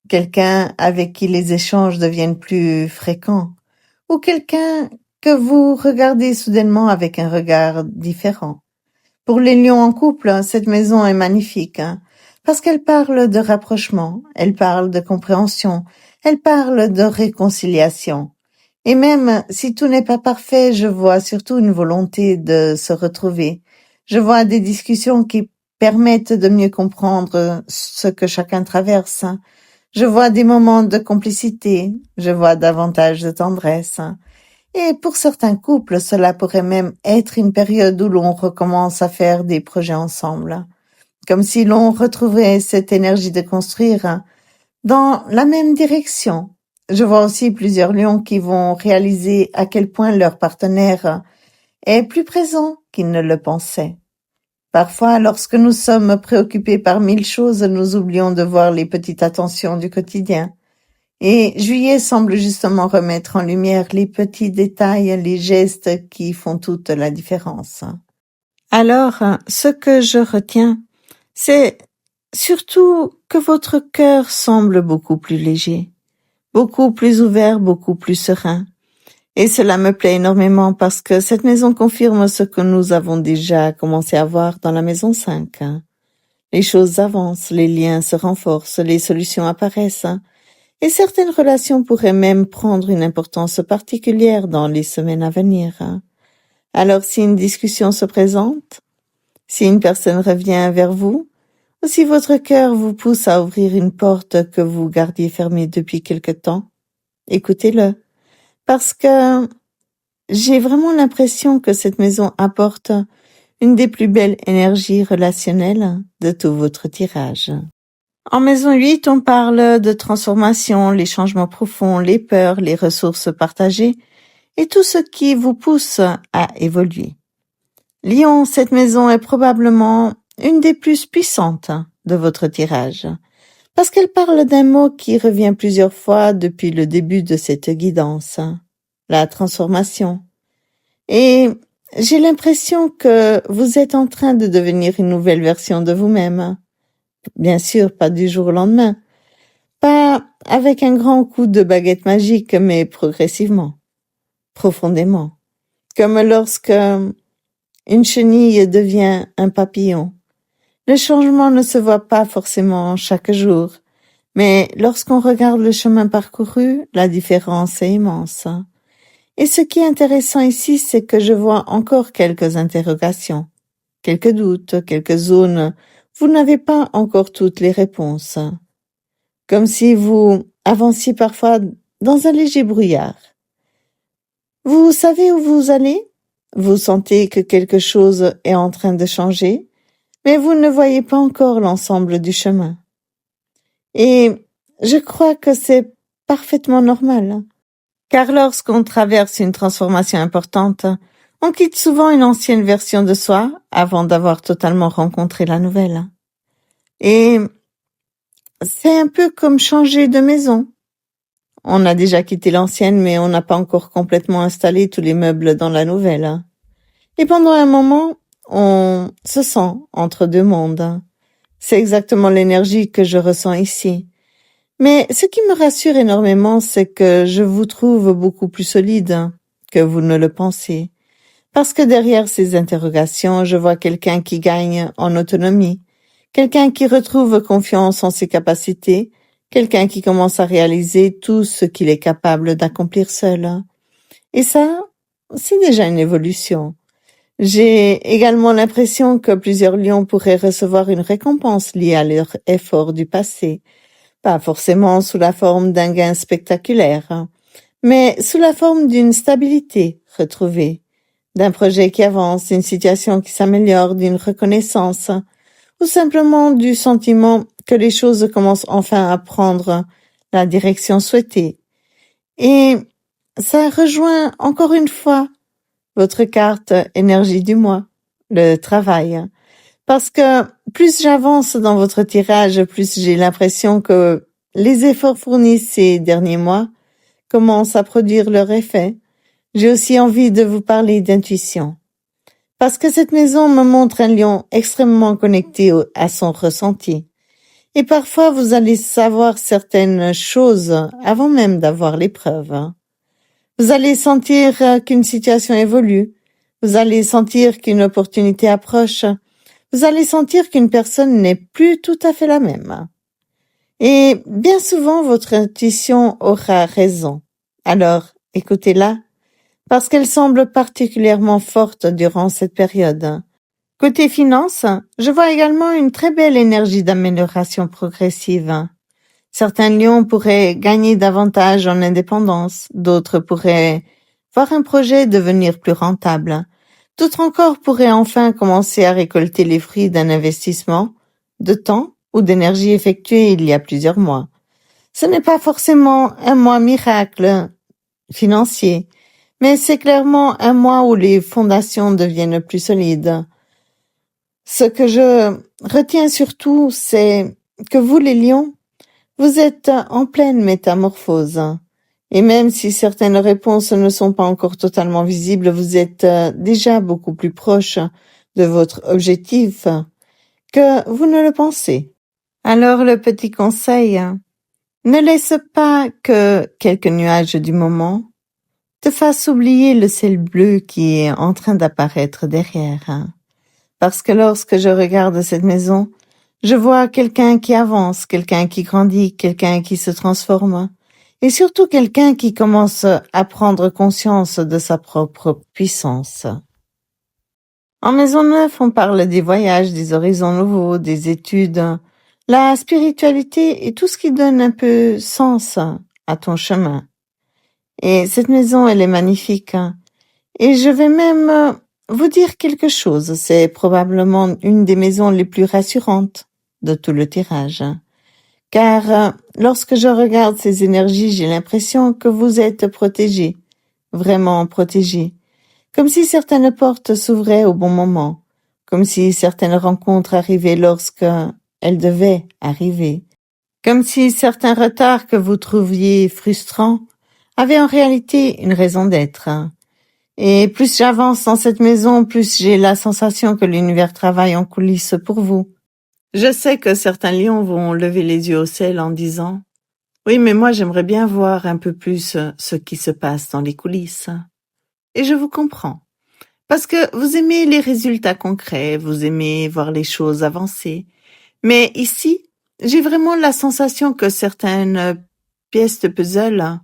quelqu'un avec qui les échanges deviennent plus fréquents, ou quelqu'un que vous regardez soudainement avec un regard différent. Pour les lions en couple, cette maison est magnifique, parce qu'elle parle de rapprochement, elle parle de compréhension, elle parle de réconciliation. Et même si tout n'est pas parfait, je vois surtout une volonté de se retrouver. Je vois des discussions qui permettent de mieux comprendre ce que chacun traverse. Je vois des moments de complicité, je vois davantage de tendresse. Et pour certains couples, cela pourrait même être une période où l'on recommence à faire des projets ensemble, comme si l'on retrouvait cette énergie de construire dans la même direction. Je vois aussi plusieurs lions qui vont réaliser à quel point leur partenaire est plus présent qu'ils ne le pensaient. Parfois, lorsque nous sommes préoccupés par 1000 choses, nous oublions de voir les petites attentions du quotidien. Et Juillet semble justement remettre en lumière les petits détails, les gestes qui font toute la différence. Alors, ce que je retiens, c'est surtout que votre cœur semble beaucoup plus léger, beaucoup plus ouvert, beaucoup plus serein. Et cela me plaît énormément parce que cette maison confirme ce que nous avons déjà commencé à voir dans la maison 5. Les choses avancent, les liens se renforcent, les solutions apparaissent. Et certaines relations pourraient même prendre une importance particulière dans les semaines à venir. Alors si une discussion se présente, si une personne revient vers vous, ou si votre cœur vous pousse à ouvrir une porte que vous gardiez fermée depuis quelque temps, écoutez-le. Parce que j'ai vraiment l'impression que cette maison apporte une des plus belles énergies relationnelles de tout votre tirage. En maison 8, on parle de transformation, les changements profonds, les peurs, les ressources partagées et tout ce qui vous pousse à évoluer. Lion, cette maison est probablement une des plus puissantes de votre tirage, parce qu'elle parle d'un mot qui revient plusieurs fois depuis le début de cette guidance, la transformation. Et j'ai l'impression que vous êtes en train de devenir une nouvelle version de vous-même. Bien sûr, pas du jour au lendemain, pas avec un grand coup de baguette magique, mais progressivement, profondément, comme lorsque une chenille devient un papillon. Le changement ne se voit pas forcément chaque jour, mais lorsqu'on regarde le chemin parcouru, la différence est immense. Et ce qui est intéressant ici, c'est que je vois encore quelques interrogations, quelques doutes, quelques zones. Vous n'avez pas encore toutes les réponses. Comme si vous avanciez parfois dans un léger brouillard. Vous savez où vous allez? Vous sentez que quelque chose est en train de changer, mais vous ne voyez pas encore l'ensemble du chemin. Et je crois que c'est parfaitement normal, Car lorsqu'on traverse une transformation importante, on quitte souvent une ancienne version de soi avant d'avoir totalement rencontré la nouvelle. Et c'est un peu comme changer de maison. On a déjà quitté l'ancienne, mais on n'a pas encore complètement installé tous les meubles dans la nouvelle. Et pendant un moment, on se sent entre deux mondes. C'est exactement l'énergie que je ressens ici. Mais ce qui me rassure énormément, c'est que je vous trouve beaucoup plus solide que vous ne le pensez. Parce que derrière ces interrogations, je vois quelqu'un qui gagne en autonomie, quelqu'un qui retrouve confiance en ses capacités, quelqu'un qui commence à réaliser tout ce qu'il est capable d'accomplir seul. Et ça, c'est déjà une évolution. J'ai également l'impression que plusieurs lions pourraient recevoir une récompense liée à leur effort du passé, pas forcément sous la forme d'un gain spectaculaire, mais sous la forme d'une stabilité retrouvée, d'un projet qui avance, d'une situation qui s'améliore, d'une reconnaissance, ou simplement du sentiment que les choses commencent enfin à prendre la direction souhaitée. Et ça rejoint encore une fois votre carte énergie du mois, le travail. Parce que plus j'avance dans votre tirage, plus j'ai l'impression que les efforts fournis ces derniers mois commencent à produire leur effet. J'ai aussi envie de vous parler d'intuition. Parce que cette maison me montre un lion extrêmement connecté à son ressenti. Et parfois vous allez savoir certaines choses avant même d'avoir les preuves. Vous allez sentir qu'une situation évolue. Vous allez sentir qu'une opportunité approche. Vous allez sentir qu'une personne n'est plus tout à fait la même. Et bien souvent, votre intuition aura raison. Alors, écoutez-la, parce qu'elle semble particulièrement forte durant cette période. Côté finance, je vois également une très belle énergie d'amélioration progressive. Certains lions pourraient gagner davantage en indépendance, d'autres pourraient voir un projet devenir plus rentable. D'autres encore pourraient enfin commencer à récolter les fruits d'un investissement, de temps ou d'énergie effectué il y a plusieurs mois. Ce n'est pas forcément un mois miracle financier, mais c'est clairement un mois où les fondations deviennent plus solides. Ce que je retiens surtout, c'est que vous les lions, vous êtes en pleine métamorphose. Et même si certaines réponses ne sont pas encore totalement visibles, vous êtes déjà beaucoup plus proche de votre objectif que vous ne le pensez. Alors le petit conseil, ne laisse pas que quelques nuages du moment te fassent oublier le ciel bleu qui est en train d'apparaître derrière. Parce que lorsque je regarde cette maison, je vois quelqu'un qui avance, quelqu'un qui grandit, quelqu'un qui se transforme. Et surtout quelqu'un qui commence à prendre conscience de sa propre puissance. En Maison Neuve, on parle des voyages, des horizons nouveaux, des études, la spiritualité et tout ce qui donne un peu sens à ton chemin. Et cette maison, elle est magnifique. Et je vais même vous dire quelque chose. C'est probablement une des maisons les plus rassurantes de tout le tirage. Car lorsque je regarde ces énergies, j'ai l'impression que vous êtes protégés, vraiment protégés. Comme si certaines portes s'ouvraient au bon moment, comme si certaines rencontres arrivaient lorsque elles devaient arriver, comme si certains retards que vous trouviez frustrants avaient en réalité une raison d'être. Et plus j'avance dans cette maison, plus j'ai la sensation que l'univers travaille en coulisses pour vous. Je sais que certains lions vont lever les yeux au ciel en disant « Oui, mais moi j'aimerais bien voir un peu plus ce qui se passe dans les coulisses. » Et je vous comprends. Parce que vous aimez les résultats concrets, vous aimez voir les choses avancer. Mais ici, j'ai vraiment la sensation que certaines pièces de puzzle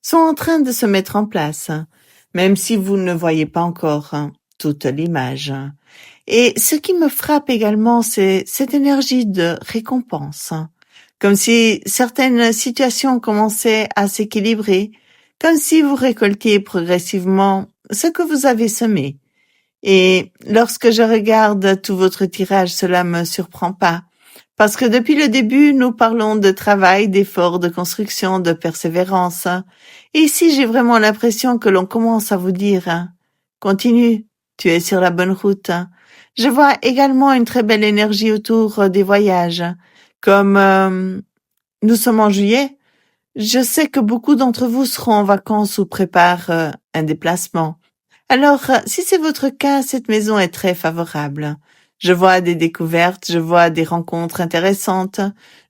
sont en train de se mettre en place, même si vous ne voyez pas encore toute l'image. Et ce qui me frappe également, c'est cette énergie de récompense, comme si certaines situations commençaient à s'équilibrer, comme si vous récoltiez progressivement ce que vous avez semé. Et lorsque je regarde tout votre tirage, cela me surprend pas, Parce que depuis le début, nous parlons de travail, d'effort, de construction, de persévérance. Et ici, j'ai vraiment l'impression que l'on commence à vous dire, continue, tu es sur la bonne route. Je vois également une très belle énergie autour des voyages. Comme nous sommes en juillet, je sais que beaucoup d'entre vous seront en vacances ou préparent un déplacement. Alors, si c'est votre cas, cette maison est très favorable. Je vois des découvertes, je vois des rencontres intéressantes,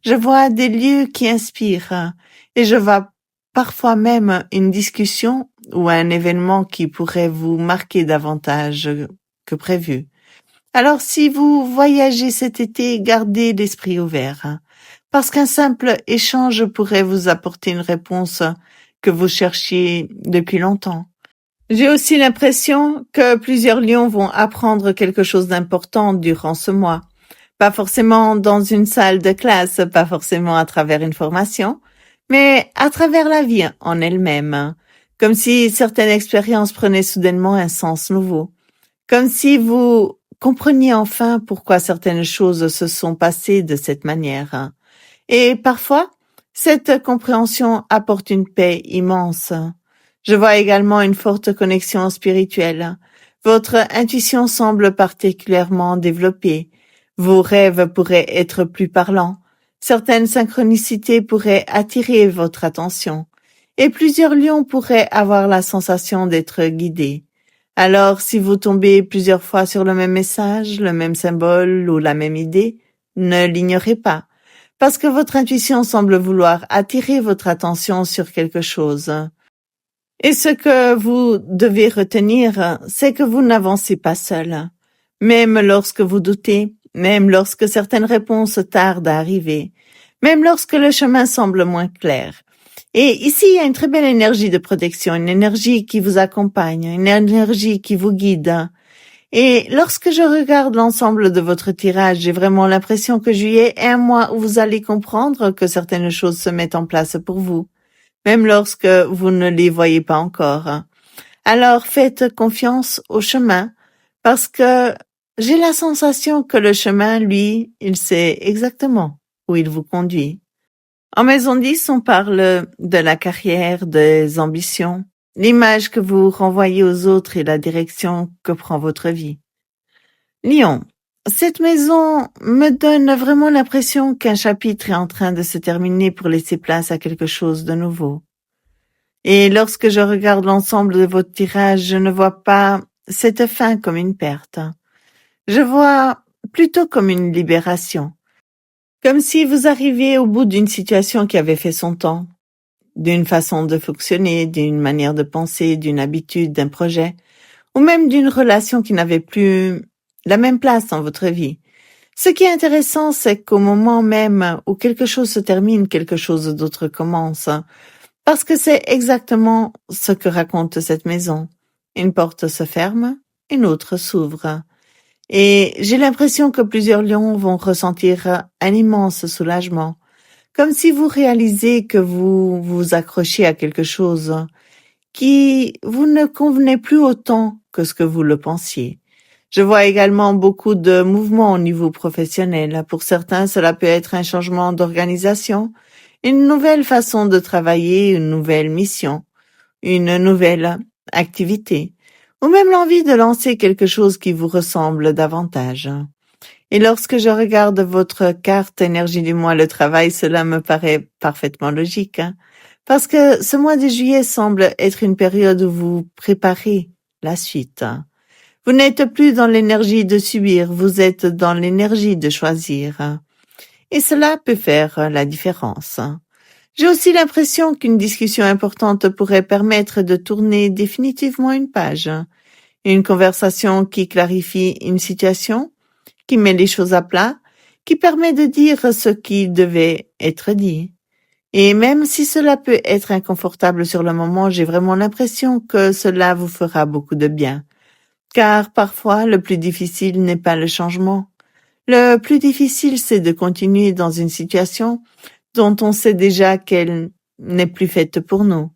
je vois des lieux qui inspirent, et je vois parfois même une discussion ou un événement qui pourrait vous marquer davantage que prévu. Alors, si vous voyagez cet été, gardez l'esprit ouvert, parce qu'un simple échange pourrait vous apporter une réponse que vous cherchiez depuis longtemps. J'ai aussi l'impression que plusieurs lions vont apprendre quelque chose d'important durant ce mois. Pas forcément dans une salle de classe, pas forcément à travers une formation, mais à travers la vie en elle-même. Comme si certaines expériences prenaient soudainement un sens nouveau. Comme si vous compreniez enfin pourquoi certaines choses se sont passées de cette manière. Et parfois, cette compréhension apporte une paix immense. Je vois également une forte connexion spirituelle. Votre intuition semble particulièrement développée. Vos rêves pourraient être plus parlants. Certaines synchronicités pourraient attirer votre attention. Et plusieurs lions pourraient avoir la sensation d'être guidés. Alors, si vous tombez plusieurs fois sur le même message, le même symbole ou la même idée, ne l'ignorez pas, parce que votre intuition semble vouloir attirer votre attention sur quelque chose. Et ce que vous devez retenir, c'est que vous n'avancez pas seul. Même lorsque vous doutez, même lorsque certaines réponses tardent à arriver, même lorsque le chemin semble moins clair. Et ici, il y a une très belle énergie de protection, une énergie qui vous accompagne, une énergie qui vous guide. Et lorsque je regarde l'ensemble de votre tirage, j'ai vraiment l'impression que juillet est un mois où vous allez comprendre que certaines choses se mettent en place pour vous, même lorsque vous ne les voyez pas encore. Alors faites confiance au chemin, parce que j'ai la sensation que le chemin, lui, il sait exactement où il vous conduit. En maison 10, on parle de la carrière, des ambitions, l'image que vous renvoyez aux autres et la direction que prend votre vie. Lion, cette maison me donne vraiment l'impression qu'un chapitre est en train de se terminer pour laisser place à quelque chose de nouveau. Et lorsque je regarde l'ensemble de votre tirage, je ne vois pas cette fin comme une perte. Je vois plutôt comme une libération. Comme si vous arriviez au bout d'une situation qui avait fait son temps, d'une façon de fonctionner, d'une manière de penser, d'une habitude, d'un projet, ou même d'une relation qui n'avait plus la même place dans votre vie. Ce qui est intéressant, c'est qu'au moment même où quelque chose se termine, quelque chose d'autre commence. Parce que c'est exactement ce que raconte cette maison. Une porte se ferme, une autre s'ouvre. Et j'ai l'impression que plusieurs lions vont ressentir un immense soulagement, comme si vous réalisez que vous vous accrochez à quelque chose qui vous ne convenait plus autant que ce que vous le pensiez. Je vois également beaucoup de mouvements au niveau professionnel. Pour certains, cela peut être un changement d'organisation, une nouvelle façon de travailler, une nouvelle mission, une nouvelle activité, ou même l'envie de lancer quelque chose qui vous ressemble davantage. Et lorsque je regarde votre carte énergie du mois, le travail, cela me paraît parfaitement logique, parce que ce mois de juillet semble être une période où vous préparez la suite. Vous n'êtes plus dans l'énergie de subir, vous êtes dans l'énergie de choisir. Et cela peut faire la différence. J'ai aussi l'impression qu'une discussion importante pourrait permettre de tourner définitivement une page. Une conversation qui clarifie une situation, qui met les choses à plat, qui permet de dire ce qui devait être dit. Et même si cela peut être inconfortable sur le moment, j'ai vraiment l'impression que cela vous fera beaucoup de bien. Car parfois, le plus difficile n'est pas le changement. Le plus difficile, c'est de continuer dans une situation dont on sait déjà qu'elle n'est plus faite pour nous.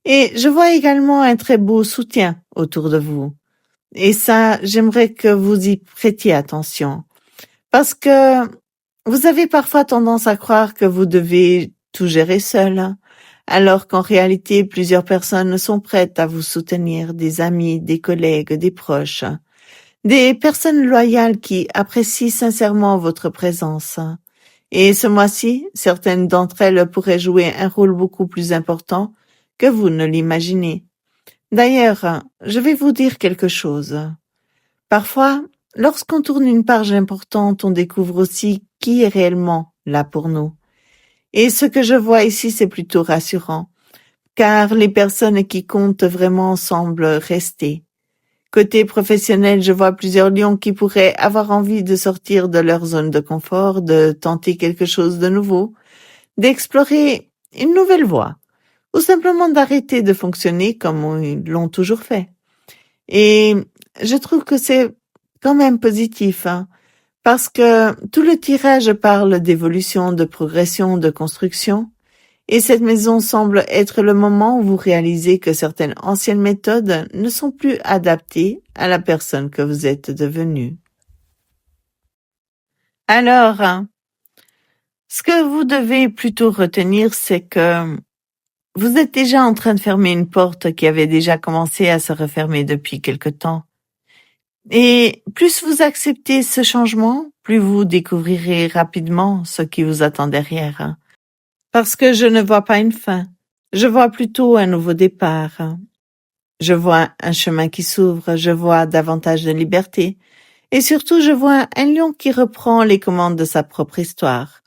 Et je vois également un très beau soutien autour de vous. Et ça, j'aimerais que vous y prêtiez attention. Parce que Vous avez parfois tendance à croire que vous devez tout gérer seul, alors qu'en réalité, plusieurs personnes sont prêtes à vous soutenir, des amis, des collègues, des proches, des personnes loyales qui apprécient sincèrement votre présence. Et ce mois-ci, certaines d'entre elles pourraient jouer un rôle beaucoup plus important que vous ne l'imaginez. D'ailleurs, je vais vous dire quelque chose. Parfois, lorsqu'on tourne une page importante, on découvre aussi qui est réellement là pour nous. Et ce que je vois ici, c'est plutôt rassurant, car les personnes qui comptent vraiment semblent rester. Côté professionnel, je vois plusieurs lions qui pourraient avoir envie de sortir de leur zone de confort, de tenter quelque chose de nouveau, d'explorer une nouvelle voie, ou simplement d'arrêter de fonctionner comme ils l'ont toujours fait. Et je trouve que c'est quand même positif, parce que tout le tirage parle d'évolution, de progression, de construction, et cette maison semble être le moment où vous réalisez que certaines anciennes méthodes ne sont plus adaptées à la personne que vous êtes devenue. Alors, ce que vous devez plutôt retenir, c'est que vous êtes déjà en train de fermer une porte qui avait déjà commencé à se refermer depuis quelque temps. Et plus vous acceptez ce changement, plus vous découvrirez rapidement ce qui vous attend derrière. Parce que je ne vois pas une fin, je vois plutôt un nouveau départ. Je vois un chemin qui s'ouvre, je vois davantage de liberté, et surtout je vois un lion qui reprend les commandes de sa propre histoire.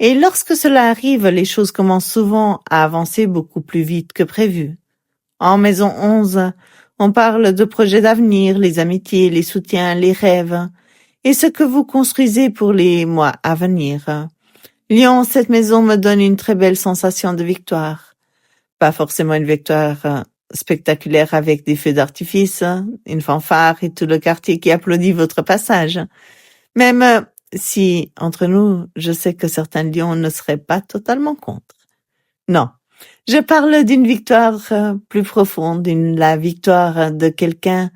Et lorsque cela arrive, les choses commencent souvent à avancer beaucoup plus vite que prévu. En maison 11, on parle de projets d'avenir, les amitiés, les soutiens, les rêves, et ce que vous construisez pour les mois à venir. Lion, cette maison me donne une très belle sensation de victoire. Pas forcément une victoire spectaculaire avec des feux d'artifice, une fanfare et tout le quartier qui applaudit votre passage. Même si, entre nous, je sais que certains lions ne seraient pas totalement contre. Non, je parle d'une victoire plus profonde, la victoire de quelqu'un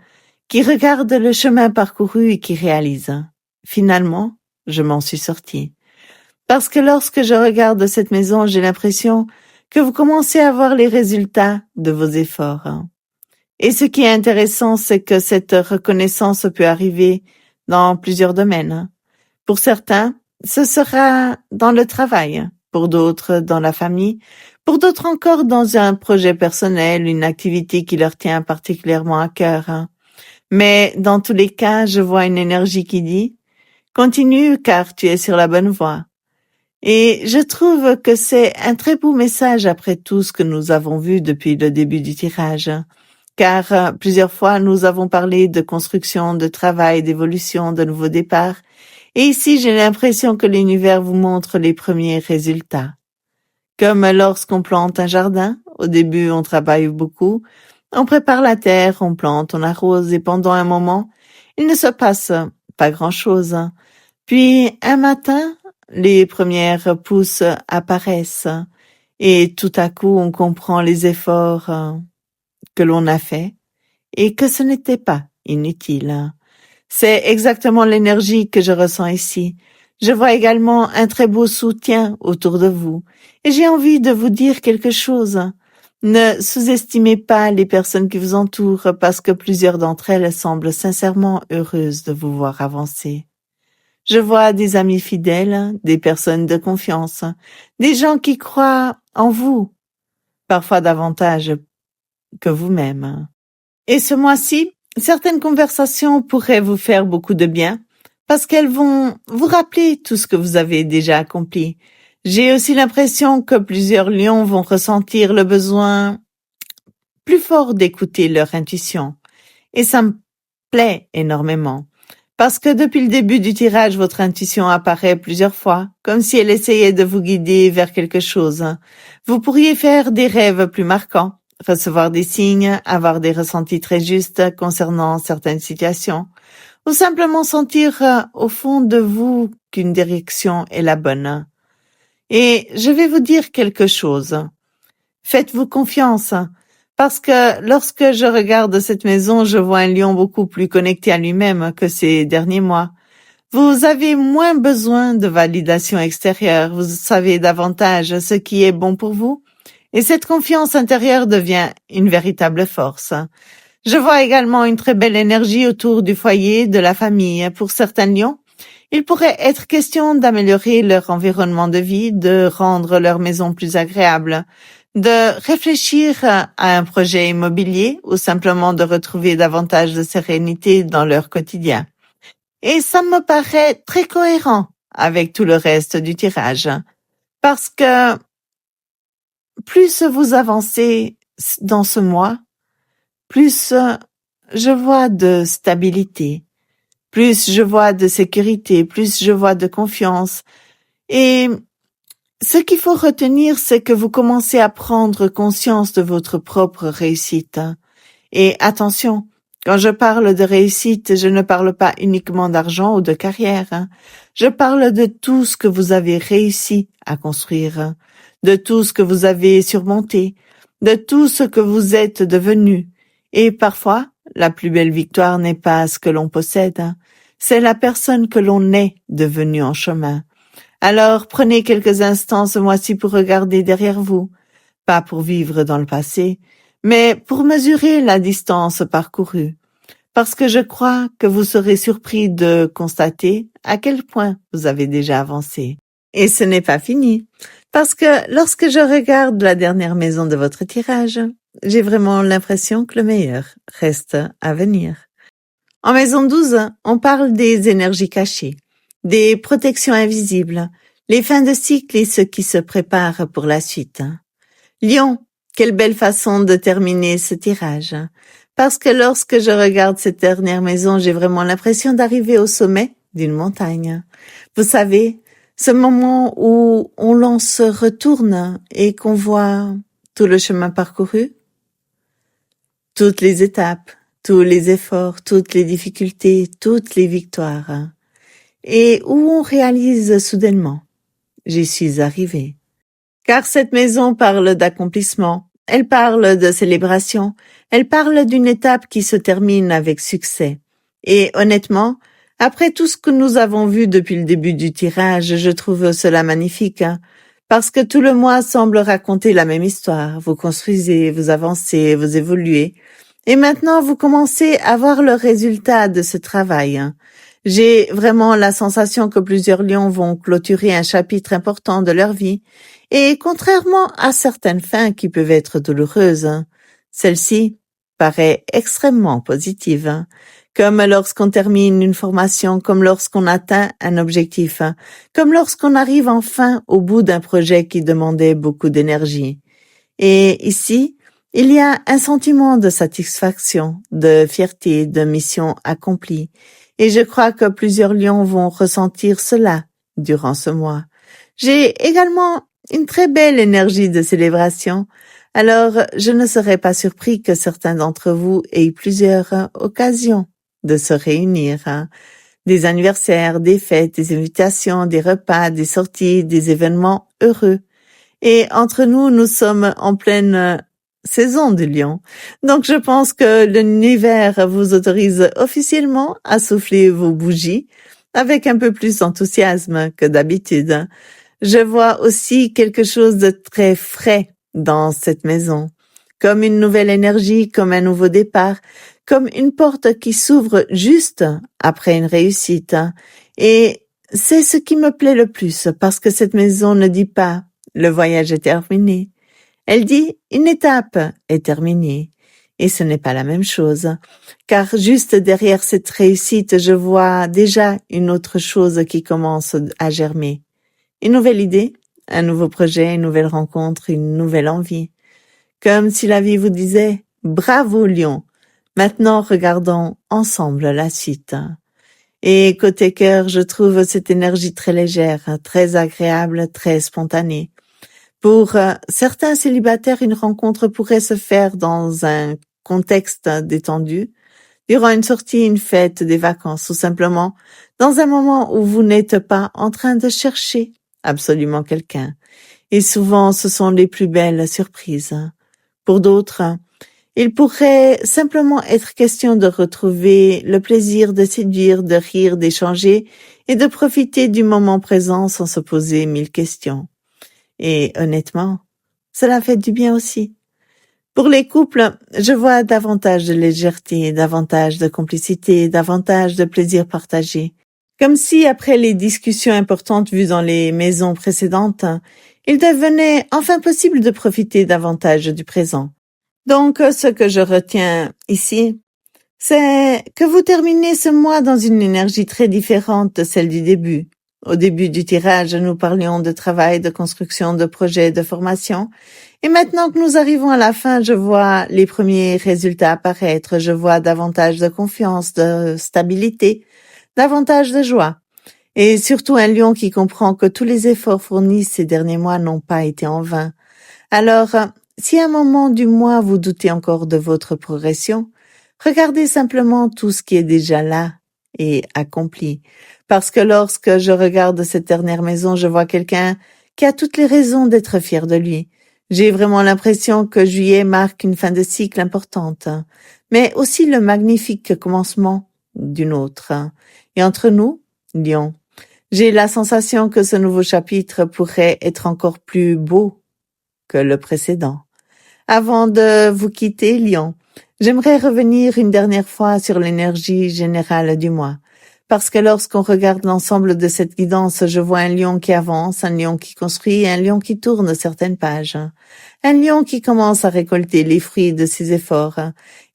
qui regarde le chemin parcouru et qui réalise. Finalement, je m'en suis sortie. Parce que lorsque je regarde cette maison, j'ai l'impression que vous commencez à voir les résultats de vos efforts. Et ce qui est intéressant, c'est que cette reconnaissance peut arriver dans plusieurs domaines. Pour certains, ce sera dans le travail, pour d'autres dans la famille, pour d'autres encore dans un projet personnel, une activité qui leur tient particulièrement à cœur. Mais dans tous les cas, je vois une énergie qui dit « Continue car tu es sur la bonne voie ». Et je trouve que c'est un très beau message après tout ce que nous avons vu depuis le début du tirage. Car plusieurs fois, nous avons parlé de construction, de travail, d'évolution, de nouveaux départs. Et ici, j'ai l'impression que l'univers vous montre les premiers résultats. Comme lorsqu'on plante un jardin, au début, on travaille beaucoup, on prépare la terre, on plante, on arrose, et pendant un moment, il ne se passe pas grand-chose. Puis, un matin, les premières pousses apparaissent, et tout à coup, on comprend les efforts que l'on a faits, et que ce n'était pas inutile. C'est exactement l'énergie que je ressens ici. Je vois également un très beau soutien autour de vous. Et j'ai envie de vous dire quelque chose. Ne sous-estimez pas les personnes qui vous entourent parce que plusieurs d'entre elles semblent sincèrement heureuses de vous voir avancer. Je vois des amis fidèles, des personnes de confiance, des gens qui croient en vous, parfois davantage que vous-même. Et ce mois-ci, certaines conversations pourraient vous faire beaucoup de bien parce qu'elles vont vous rappeler tout ce que vous avez déjà accompli. J'ai aussi l'impression que plusieurs lions vont ressentir le besoin plus fort d'écouter leur intuition. Et ça me plaît énormément. Parce que depuis le début du tirage, votre intuition apparaît plusieurs fois, comme si elle essayait de vous guider vers quelque chose. Vous pourriez faire des rêves plus marquants, recevoir des signes, avoir des ressentis très justes concernant certaines situations, ou simplement sentir au fond de vous qu'une direction est la bonne. Et je vais vous dire quelque chose. Faites-vous confiance, parce que lorsque je regarde cette maison, je vois un lion beaucoup plus connecté à lui-même que ces derniers mois, Vous avez moins besoin de validation extérieure, vous savez davantage ce qui est bon pour vous, et cette confiance intérieure devient une véritable force. Je vois également une très belle énergie autour du foyer, de la famille. Pour certains lions, il pourrait être question d'améliorer leur environnement de vie, de rendre leur maison plus agréable, de réfléchir à un projet immobilier ou simplement de retrouver davantage de sérénité dans leur quotidien. Et ça me paraît très cohérent avec tout le reste du tirage, parce que plus vous avancez dans ce mois, plus je vois de stabilité, plus je vois de sécurité, plus je vois de confiance. Et ce qu'il faut retenir, c'est que vous commencez à prendre conscience de votre propre réussite. Et attention, quand je parle de réussite, je ne parle pas uniquement d'argent ou de carrière. Je parle de tout ce que vous avez réussi à construire, de tout ce que vous avez surmonté, de tout ce que vous êtes devenu. Et parfois, la plus belle victoire n'est pas ce que l'on possède, c'est la personne que l'on est devenue en chemin. Alors prenez quelques instants ce mois-ci pour regarder derrière vous, pas pour vivre dans le passé, mais pour mesurer la distance parcourue, parce que je crois que vous serez surpris de constater à quel point vous avez déjà avancé. Et ce n'est pas fini, parce que lorsque je regarde la dernière maison de votre tirage, j'ai vraiment l'impression que le meilleur reste à venir. En maison 12, on parle des énergies cachées, des protections invisibles, les fins de cycle et ce qui se prépare pour la suite. Lion, quelle belle façon de terminer ce tirage. Parce que lorsque je regarde cette dernière maison, j'ai vraiment l'impression d'arriver au sommet d'une montagne. Vous savez, ce moment où l'on se retourne et qu'on voit tout le chemin parcouru, toutes les étapes, tous les efforts, toutes les difficultés, toutes les victoires, et où on réalise soudainement, j'y suis arrivé. Car cette maison parle d'accomplissement, elle parle de célébration, elle parle d'une étape qui se termine avec succès. Et honnêtement, après tout ce que nous avons vu depuis le début du tirage, je trouve cela magnifique, parce que tout le mois semble raconter la même histoire. Vous construisez, vous avancez, vous évoluez. Et maintenant, vous commencez à voir le résultat de ce travail. J'ai vraiment la sensation que plusieurs lions vont clôturer un chapitre important de leur vie. Et contrairement à certaines fins qui peuvent être douloureuses, celle-ci paraît extrêmement positive. Comme lorsqu'on termine une formation, comme lorsqu'on atteint un objectif, comme lorsqu'on arrive enfin au bout d'un projet qui demandait beaucoup d'énergie. Et ici, il y a un sentiment de satisfaction, de fierté, de mission accomplie. Et je crois que plusieurs lions vont ressentir cela durant ce mois. J'ai également une très belle énergie de célébration. Alors, je ne serais pas surpris que certains d'entre vous aient plusieurs occasions de se réunir. Des anniversaires, des fêtes, des invitations, des repas, des sorties, des événements heureux. Et entre nous, nous sommes en pleine saison du lion. Donc je pense que l'univers vous autorise officiellement à souffler vos bougies avec un peu plus d'enthousiasme que d'habitude. Je vois aussi quelque chose de très frais dans cette maison, comme une nouvelle énergie, comme un nouveau départ, comme une porte qui s'ouvre juste après une réussite. Et c'est ce qui me plaît le plus, parce que cette maison ne dit pas « le voyage est terminé ». Elle dit « une étape est terminée ». Et ce n'est pas la même chose, car juste derrière cette réussite, je vois déjà une autre chose qui commence à germer. Une nouvelle idée, un nouveau projet, une nouvelle rencontre, une nouvelle envie. Comme si la vie vous disait « bravo Lion, maintenant regardons ensemble la suite ». Et côté cœur, je trouve cette énergie très légère, très agréable, très spontanée. Pour certains célibataires, une rencontre pourrait se faire dans un contexte détendu, durant une sortie, une fête, des vacances, ou simplement dans un moment où vous n'êtes pas en train de chercher absolument quelqu'un. Et souvent, ce sont les plus belles surprises. Pour d'autres, Il pourrait simplement être question de retrouver le plaisir de séduire, de rire, d'échanger et de profiter du moment présent sans se poser 1000 questions. Et honnêtement, cela fait du bien aussi. Pour les couples, je vois davantage de légèreté, davantage de complicité, davantage de plaisir partagé. Comme si, après les discussions importantes vues dans les maisons précédentes, il devenait enfin possible de profiter davantage du présent. Donc, ce que je retiens ici, c'est que vous terminez ce mois dans une énergie très différente de celle du début. Au début du tirage, nous parlions de travail, de construction, de projet, de formation. Et maintenant que nous arrivons à la fin, je vois les premiers résultats apparaître. Je vois davantage de confiance, de stabilité, davantage de joie. Et surtout un lion qui comprend que tous les efforts fournis ces derniers mois n'ont pas été en vain. Alors, si à un moment du mois vous doutez encore de votre progression, regardez simplement tout ce qui est déjà là et accompli. Parce que lorsque je regarde cette dernière maison, je vois quelqu'un qui a toutes les raisons d'être fier de lui. J'ai vraiment l'impression que juillet marque une fin de cycle importante, mais aussi le magnifique commencement d'une autre. Et entre nous, Lion, j'ai la sensation que ce nouveau chapitre pourrait être encore plus beau que le précédent. Avant de vous quitter, Lion, j'aimerais revenir une dernière fois sur l'énergie générale du mois. Parce que lorsqu'on regarde l'ensemble de cette guidance, je vois un lion qui avance, un lion qui construit, un lion qui tourne certaines pages. Un lion qui commence à récolter les fruits de ses efforts.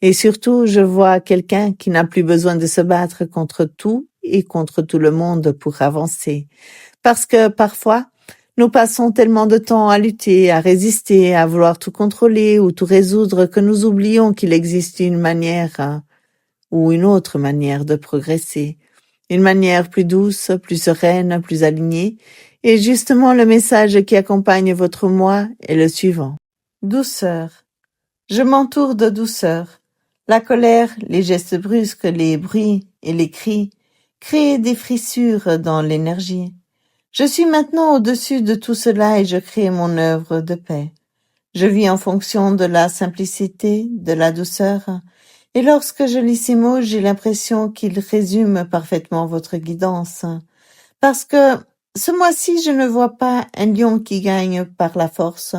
Et surtout, je vois quelqu'un qui n'a plus besoin de se battre contre tout et contre tout le monde pour avancer. Parce que parfois, nous passons tellement de temps à lutter, à résister, à vouloir tout contrôler ou tout résoudre que nous oublions qu'il existe une manière ou une autre manière de progresser. Une manière plus douce, plus sereine, plus alignée. Et justement, le message qui accompagne votre moi est le suivant. Douceur. Je m'entoure de douceur. La colère, les gestes brusques, les bruits et les cris créent des frissures dans l'énergie. Je suis maintenant au-dessus de tout cela et je crée mon œuvre de paix. Je vis en fonction de la simplicité, de la douceur, et lorsque je lis ces mots, j'ai l'impression qu'ils résument parfaitement votre guidance. Parce que ce mois-ci, je ne vois pas un lion qui gagne par la force.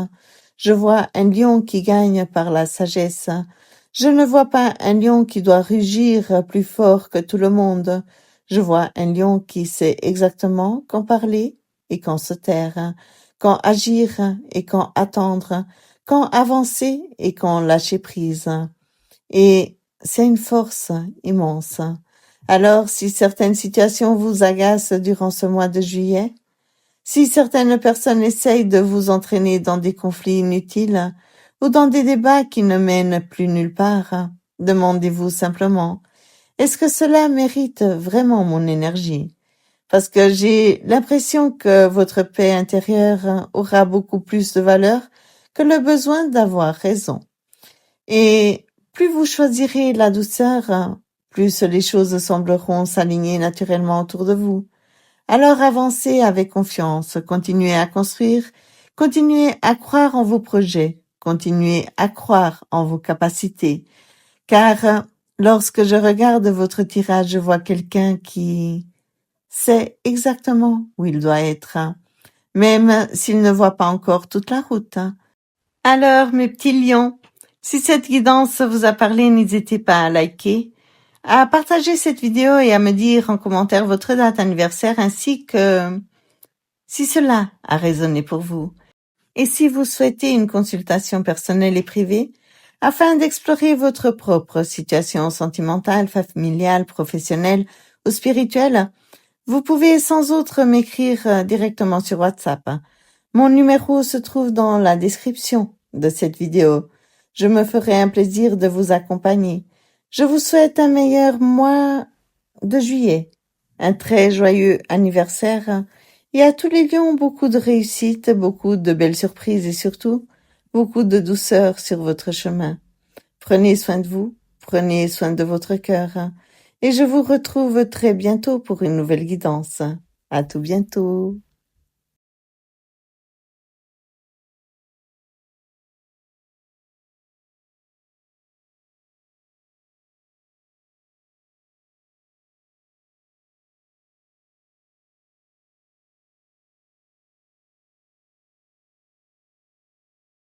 Je vois un lion qui gagne par la sagesse. Je ne vois pas un lion qui doit rugir plus fort que tout le monde. Je vois un lion qui sait exactement quand parler et quand se taire, quand agir et quand attendre, quand avancer et quand lâcher prise. Et c'est une force immense. Alors, si certaines situations vous agacent durant ce mois de juillet, si certaines personnes essayent de vous entraîner dans des conflits inutiles ou dans des débats qui ne mènent plus nulle part, demandez-vous simplement, est-ce que cela mérite vraiment mon énergie? Parce que j'ai l'impression que votre paix intérieure aura beaucoup plus de valeur que le besoin d'avoir raison. Et plus vous choisirez la douceur, plus les choses sembleront s'aligner naturellement autour de vous. Alors avancez avec confiance, continuez à construire, continuez à croire en vos projets, continuez à croire en vos capacités. Car lorsque je regarde votre tirage, je vois quelqu'un qui sait exactement où il doit être, même s'il ne voit pas encore toute la route. Alors, mes petits lions, si cette guidance vous a parlé, n'hésitez pas à liker, à partager cette vidéo et à me dire en commentaire votre date anniversaire ainsi que si cela a résonné pour vous. Et si vous souhaitez une consultation personnelle et privée afin d'explorer votre propre situation sentimentale, familiale, professionnelle ou spirituelle, vous pouvez sans autre m'écrire directement sur WhatsApp. Mon numéro se trouve dans la description de cette vidéo. Je me ferai un plaisir de vous accompagner. Je vous souhaite un meilleur mois de juillet, un très joyeux anniversaire et à tous les lions beaucoup de réussite, beaucoup de belles surprises et surtout beaucoup de douceur sur votre chemin. Prenez soin de vous, prenez soin de votre cœur et je vous retrouve très bientôt pour une nouvelle guidance. À tout bientôt.